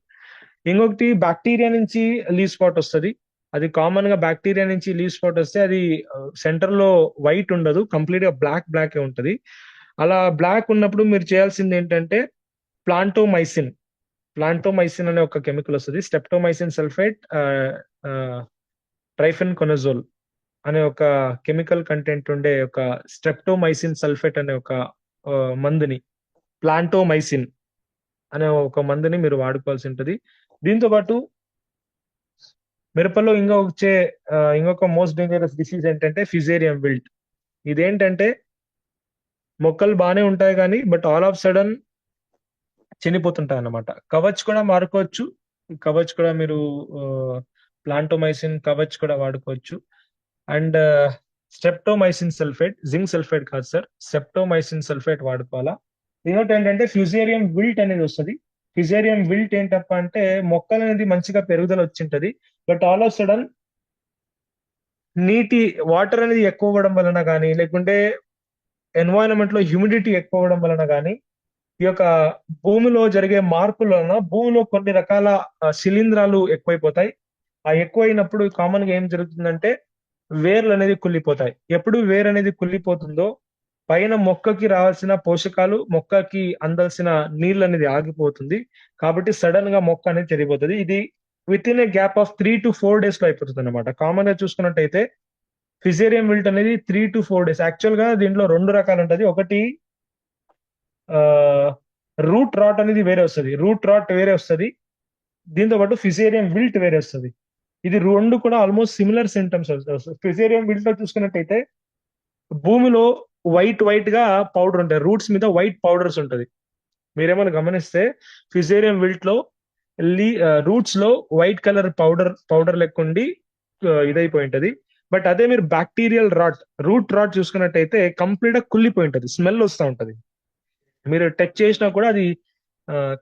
ఇంకొకటి బ్యాక్టీరియా నుంచి లీవ్ స్పాట్ వస్తుంది. అది కామన్ గా బ్యాక్టీరియా నుంచి లీవ్ స్పాట్ వస్తే అది సెంటర్ లో వైట్ ఉండదు, కంప్లీట్ గా బ్లాక్ ఉంటది. అలా బ్లాక్ ఉన్నప్పుడు మీరు చేయాల్సింది ఏంటంటే, ప్లాంటోమైసిన్ ప్లాంటోమైసిన్ అనే ఒక కెమికల్ వస్తుంది. స్టెప్టోమైసిన్ సల్ఫేట్, ట్రైఫెన్ కొనజోల్ అనే ఒక కెమికల్ కంటెంట్ ఉండే ఒక స్ట్రెప్టోమైసిన్ సల్ఫేట్ అనే ఒక మందుని, ప్లాంటోమైసిన్ అనే ఒక మందుని మీరు వాడుకోవాల్సి ఉంటుంది. దీంతో పాటు మిరపలో ఇంకొక మోస్ట్ డేంజరస్ డిసీజ్ ఏంటంటే ఫిజేరియం విల్ట్. ఇదేంటంటే, మొక్కలు బాగానే ఉంటాయి కానీ బట్ ఆల్ ఆఫ్ సడన్ చనిపోతుంటాయి అన్నమాట. కవచ్ కూడా వాడుకోవచ్చు. కవచ్ కూడా మీరు ప్లాంటోమైసిన్ కవచ్ కూడా వాడుకోవచ్చు. And streptomycin sulphate, zinc sulphate కాదు సార్, సెప్టోమైసిన్ సల్ఫేట్ వాడుకోవాలా. ఇంకోటి ఏంటంటే ఫ్యూజేరియం విల్ట్ అనేది వస్తుంది. ఫ్యూజేరియం విల్ట్ ఏంటప్ప అంటే మొక్కలు అనేది మంచిగా పెరుగుదల వచ్చింటది. బట్ ఆల్ ఆఫ్ సడన్ నీటి వాటర్ అనేది ఎక్కువ అవ్వడం వలన కానీ, లేకుంటే ఎన్వైరన్మెంట్ లో హ్యూమిడిటీ ఎక్కువ అవ్వడం వలన కానీ, ఈ యొక్క భూమిలో జరిగే మార్పుల వలన భూమిలో కొన్ని రకాల శిలీంధ్రాలు ఎక్కువైపోతాయి. ఆ ఎక్కువైనప్పుడు కామన్ గా ఏం జరుగుతుందంటే వేర్లు అనేది కుళ్ళిపోతాయి. ఎప్పుడు వేరు అనేది కుళ్ళిపోతుందో పైన మొక్కకి రావాల్సిన పోషకాలు, మొక్కకి అందాల్సిన నీళ్ళు అనేది ఆగిపోతుంది. కాబట్టి సడన్ గా మొక్క అనేది చనిపోతుంది. ఇది with in a gap of 3 to 4 days లో అయిపోతుంది అనమాట. కామన్ గా చూసుకున్నట్టయితే ఫిజేరియం విల్ట్ అనేది 3 to 4 days. యాక్చువల్ గా దీంట్లో రెండు రకాలు ఉంటది. ఒకటి రూట్ రాట్ అనేది వేరే వస్తుంది, రూట్ రాట్ వేరే వస్తుంది. దీంతో పాటు ఫిజేరియం విల్ట్ వేరే వస్తుంది. ఇది రెండు కూడా ఆల్మోస్ట్ సిమిలర్ సింటమ్స్ వస్తుంది. ఫిజేరియం విల్ట్ లో చూసుకున్నట్టయితే భూమిలో వైట్ వైట్ గా పౌడర్ ఉంటాయి, రూట్స్ మీద వైట్ పౌడర్స్ ఉంటది. మీరేమైనా గమనిస్తే ఫిజేరియం విల్ట్ లో రూట్స్ లో వైట్ కలర్ పౌడర్ లెక్కుండి ఇదైపోయి ఉంటది. బట్ అదే మీరు బ్యాక్టీరియల్ రాట్, రూట్ రాట్ చూసుకున్నట్టయితే కంప్లీట్ గా కుళ్ళిపోయి ఉంటది, స్మెల్ వస్తూ ఉంటది. మీరు టచ్ చేసినా కూడా అది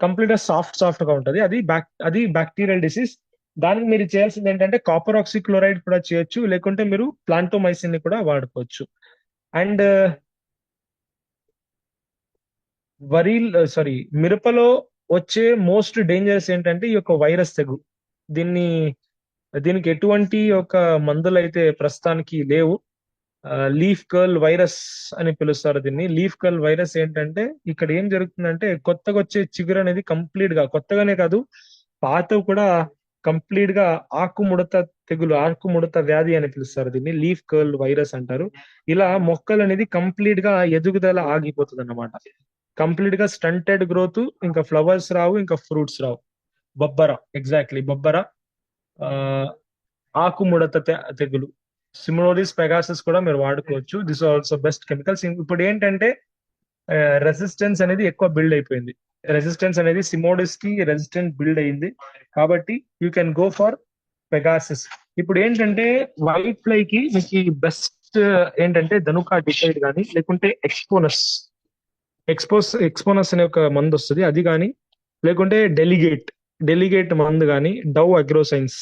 కంప్లీట్ గా సాఫ్ట్ గా ఉంటది. అది బ్యాక్టీరియల్ డిసీజ్. దానికి మీరు చేయాల్సింది ఏంటంటే కాపర్ ఆక్సిక్లోరైడ్ కూడా చేయొచ్చు, లేకుంటే మీరు ప్లాంటోమైసిన్ ని కూడా వాడుకోవచ్చు. అండ్ వరి సారీ మిరపలో వచ్చే మోస్ట్ డేంజరస్ ఏంటంటే ఈ యొక్క వైరస్ తెగు. దీన్ని దీనికి ఎటువంటి ఒక మందులు అయితే ప్రస్తుతానికి లేవు. లీఫ్ కర్ల్ వైరస్ అని పిలుస్తారు దీన్ని. లీఫ్ కర్ల్ వైరస్ ఏంటంటే ఇక్కడ ఏం జరుగుతుందంటే కొత్తగా వచ్చే చిగురు అనేది కంప్లీట్ గా, కొత్తగానే కాదు పాత కూడా కంప్లీట్ గా ఆకుముడత తెగులు, ఆకుముడత వ్యాధి అని పిలుస్తారు దీన్ని. లీఫ్ కర్ల్ వైరస్ అంటారు. ఇలా మొక్కలు అనేది కంప్లీట్ గా ఎదుగుదల ఆగిపోతుంది అన్నమాట. కంప్లీట్ గా స్టంటెడ్ గ్రోత్, ఇంకా ఫ్లవర్స్ రావు, ఇంకా ఫ్రూట్స్ రావు. బొబ్బర, ఎగ్జాక్ట్లీ బొబ్బర, ఆ ఆకుముడత తెగులు, సిమోలిస్ పెగాసస్ కూడా మీరు వాడుకోవచ్చు. This also best chemicals. ఇప్పుడు ఏంటంటే రెసిస్టెన్స్ అనేది ఎక్కువ బిల్డ్ అయిపోయింది. రెసిస్టెన్స్ అనేది సిమోడిస్ కి రెసిస్టెన్స్ బిల్డ్ అయింది. కాబట్టి you can go for Pegasus. ఇప్పుడు ఏంటంటే వైట్ ఫ్లై కి మీకు బెస్ట్ ఏంటంటే ధనుకా డిసైడ్ కానీ, లేకుంటే ఎక్స్పోనస్ అనే ఒక మందు వస్తుంది, అది కానీ, లేకుంటే డెలిగేట్ మందు కానీ, డవ్ అగ్రోసైన్స్,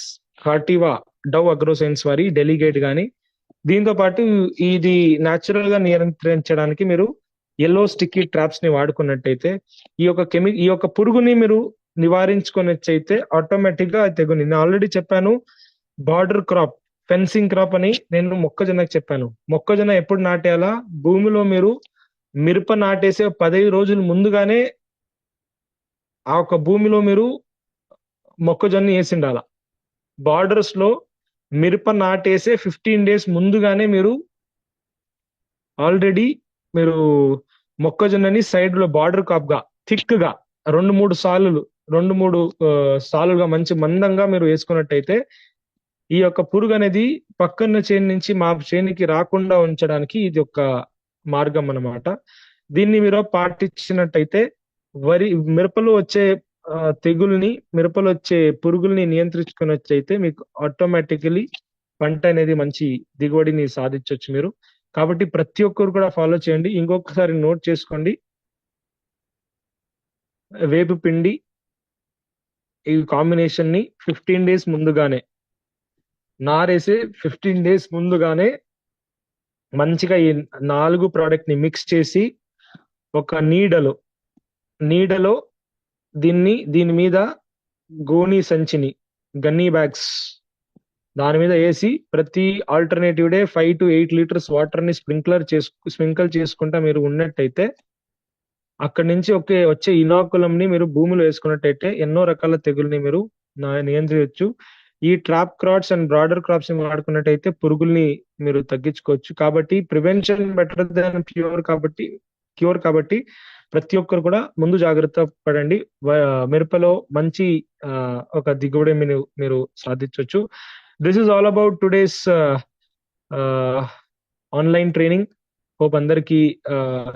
కాటివా డవ్ అగ్రోసైన్స్ వారి డెలిగేట్ కానీ. దీంతో పాటు ఇది న్యాచురల్ గా నియంత్రించడానికి మీరు ఎల్లో స్టిక్కీ ట్రాప్స్ ని వాడుకున్నట్టయితే ఈ యొక్క పురుగుని మీరు నివారించుకున్నట్టయితే ఆటోమేటిక్ గా తెగుని. నేను ఆల్రెడీ చెప్పాను బార్డర్ క్రాప్, ఫెన్సింగ్ క్రాప్ అని నేను మొక్కజొన్నకి చెప్పాను. మొక్కజొన్న ఎప్పుడు నాటేయాలా, భూమిలో మీరు మిరప నాటేసే 15 రోజులు ముందుగానే ఆ ఒక భూమిలో మీరు మొక్కజొన్న వేసిండాల. బార్డర్స్ లో మిరప నాటేసే 15 days ముందుగానే మీరు ఆల్రెడీ మీరు మొక్కజొన్నని సైడ్ లో బార్డర్ కాప్ గా థిక్ గా 2-3 సాలుగా మంచి మందంగా మీరు వేసుకున్నట్టయితే ఈ యొక్క పురుగు అనేది పక్కన చేను నుంచి మా చేనికి రాకుండా ఉంచడానికి ఇది ఒక మార్గం అన్నమాట. దీన్ని మీరు పాటించినట్టయితే మిరపలో వచ్చే మిరపలో వచ్చే పురుగుల్ని నియంత్రించుకున్నట్టయితే మీకు ఆటోమేటికలీ పంట అనేది మంచి దిగుబడిని సాధించవచ్చు మీరు. కాబట్టి ప్రతి ఒక్కరు కూడా ఫాలో చేయండి. ఇంకొకసారి నోట్ చేసుకోండి, వేపు పిండి ఈ కాంబినేషన్ ని 15 days ముందుగానే నారేసి 15 days ముందుగానే మంచిగా ఈ 4 ప్రోడక్ట్ ని మిక్స్ చేసి ఒక నీడలో దీని మీద గోని సంచిని, గన్నీ బ్యాగ్స్ దాని మీద వేసి ప్రతి alternative day 5 to 8 liters water ని స్ప్రింకిల్ చేసుకుంటా మీరు ఉన్నట్టయితే అక్కడి నుంచి వచ్చే ఇనాకులం ని మీరు భూమిలో వేసుకున్నట్టయితే ఎన్నో రకాల తెగుల్ని మీరు నియంత్రించవచ్చు. ఈ trap crops and border crops వాడుకున్నట్టయితే పురుగుల్ని మీరు తగ్గించుకోవచ్చు. కాబట్టి ప్రివెన్షన్ బెటర్ దాన్ క్యూర్. కాబట్టి ప్రతి ఒక్కరు కూడా ముందు జాగ్రత్త పడండి. మిరపలో మంచి ఒక దిగుబడి మీరు సాధించవచ్చు. This is all about today's online training. Hope అందరికి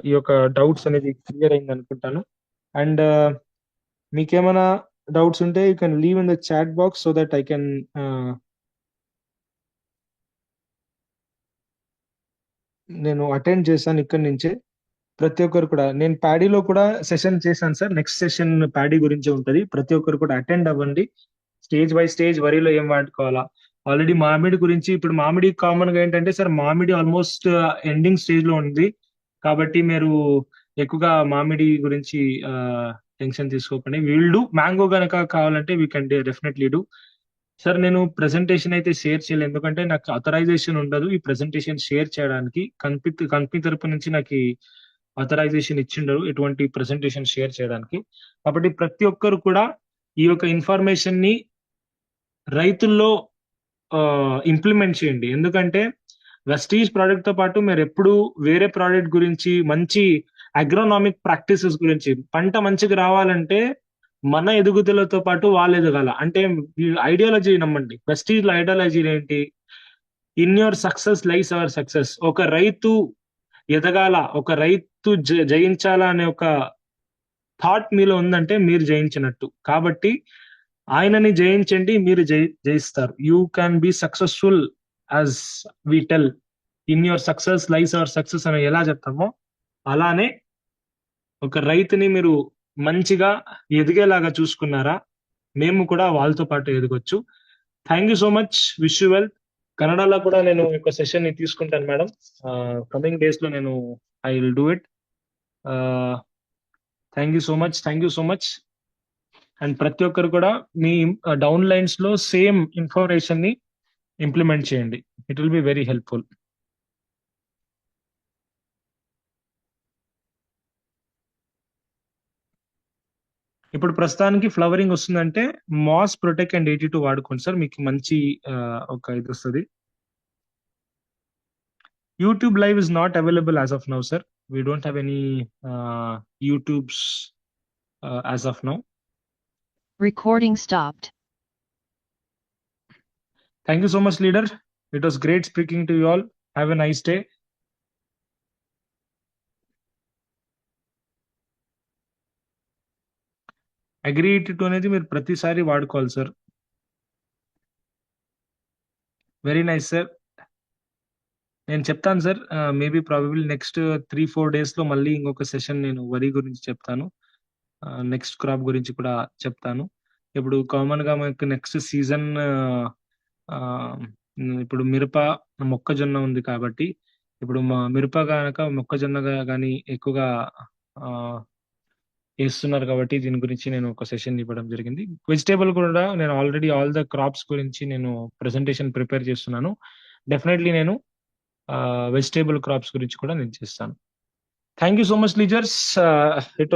ఈ యొక్క డౌట్స్ అనేది క్లియర్ అయింది అనుకుంటాను. అండ్ మీకేమైనా డౌట్స్ ఉంటే you can leave in the chat box so that I can నేను అటెండ్ చేశాను ఇక్కడి నుంచే. ప్రతి ఒక్కరు కూడా నేను ప్యాడీలో కూడా సెషన్ చేశాను సార్. నెక్స్ట్ సెషన్ ప్యాడీ గురించే ఉంటది. ప్రతి ఒక్కరు కూడా అటెండ్ అవ్వండి. స్టేజ్ బై స్టేజ్ వరిలో ఏం వాడుకోవాలా. ఆల్రెడీ మామిడి గురించి ఇప్పుడు మామిడి కామన్ గా ఏంటంటే సార్ మామిడి ఆల్మోస్ట్ ఎండింగ్ స్టేజ్ లో ఉంది. కాబట్టి మీరు ఎక్కువగా మామిడి గురించి టెన్షన్ తీసుకోకండి. వీల్ డూ మ్యాంగో గనక కావాలంటే we can definitely do. Sir నేను ప్రెజెంటేషన్ అయితే షేర్ చేయలేదు ఎందుకంటే నాకు అథరైజేషన్ ఉండదు ఈ ప్రెజెంటేషన్ షేర్ చేయడానికి. కంపెనీ తరపు నుంచి నాకు అథరైజేషన్ ఇచ్చిండరు ఎటువంటి ప్రెజెంటేషన్ షేర్ చేయడానికి. కాబట్టి ప్రతి ఒక్కరు కూడా ఈ యొక్క ఇన్ఫర్మేషన్ ని రైతుల్లో ఇంప్లిమెంట్ చేయండి. ఎందుకంటే వెస్టీజ్ ప్రోడక్ట్ తో పాటు మీరు ఎప్పుడు వేరే ప్రోడక్ట్ గురించి మంచి అగ్రోనామిక్ ప్రాక్టీసెస్ గురించి పంట మంచిగా రావాలంటే మన ఎదుగుదలతో పాటు వాళ్ళు ఎదగాల. అంటే ఐడియాలజీ నమ్మండి. వెస్టీజ్ ఐడియాలజీ ఏంటి? In your success lies our success. ఒక రైతు ఎదగాల, ఒక రైతు జయించాలా అనే ఒక థాట్ మీలో ఉందంటే మీరు జయించినట్టు. కాబట్టి ఆయనని జయించండి, మీరు జయిస్తారు. You can be successful as we tell. In your success lies our success అని ఎలా చెప్తామో అలానే ఒక రైతుని మీరు మంచిగా ఎదిగేలాగా చూసుకున్నారా, మేము కూడా వాళ్ళతో పాటు ఎదగొచ్చు. Thank you so much. Wish you well. కన్నడలో కూడా నేను ఒక సెషన్ ని తీసుకుంటాను మేడం. కమింగ్ డేస్ లో నేను I will do it. Thank you so much. Thank you so much. And ప్రతి ఒక్కరు కూడా మీ డౌన్ లైన్స్ లో సేమ్ ఇన్ఫర్మేషన్ ని ఇంప్లిమెంట్ చేయండి. It will be very helpful. ఇప్పుడు ప్రస్తుతానికి ఫ్లవరింగ్ వస్తుందంటే మాస్ ప్రొటెక్ట్ అండ్ 82 వాడుకోండి సార్, మీకు మంచి ఒక ఇది వస్తుంది. YouTube live is not available as of now sir. We don't have any YouTubes as of now. Recording stopped. Thank you so much, leader. It was great speaking to you all. Have a nice day. Agree to అనేది మీరు ప్రతిసారి వాడుకోవాలి sir. Very nice sir. నేను చెప్తాను sir. Maybe probably next 3-4 days లో మళ్ళీ ఇంకొక session నేను వరి గురించి చెప్తాను. నెక్స్ట్ క్రాప్ గురించి కూడా చెప్తాను. ఇప్పుడు కామన్ గా మనకు నెక్స్ట్ సీజన్ ఇప్పుడు మిరప మొక్కజొన్న ఉంది కాబట్టి ఇప్పుడు మిరప కనుక మొక్కజొన్న కానీ ఎక్కువగా వేస్తున్నారు కాబట్టి దీని గురించి నేను ఒక సెషన్ ఇవ్వడం జరిగింది. వెజిటేబుల్ కూడా నేను ఆల్రెడీ ఆల్ ద క్రాప్స్ గురించి నేను ప్రెజెంటేషన్ ప్రిపేర్ చేస్తున్నాను. డెఫినెట్లీ నేను వెజిటేబుల్ క్రాప్స్ గురించి కూడా నేను చేస్తాను. Thank you so much leisures. It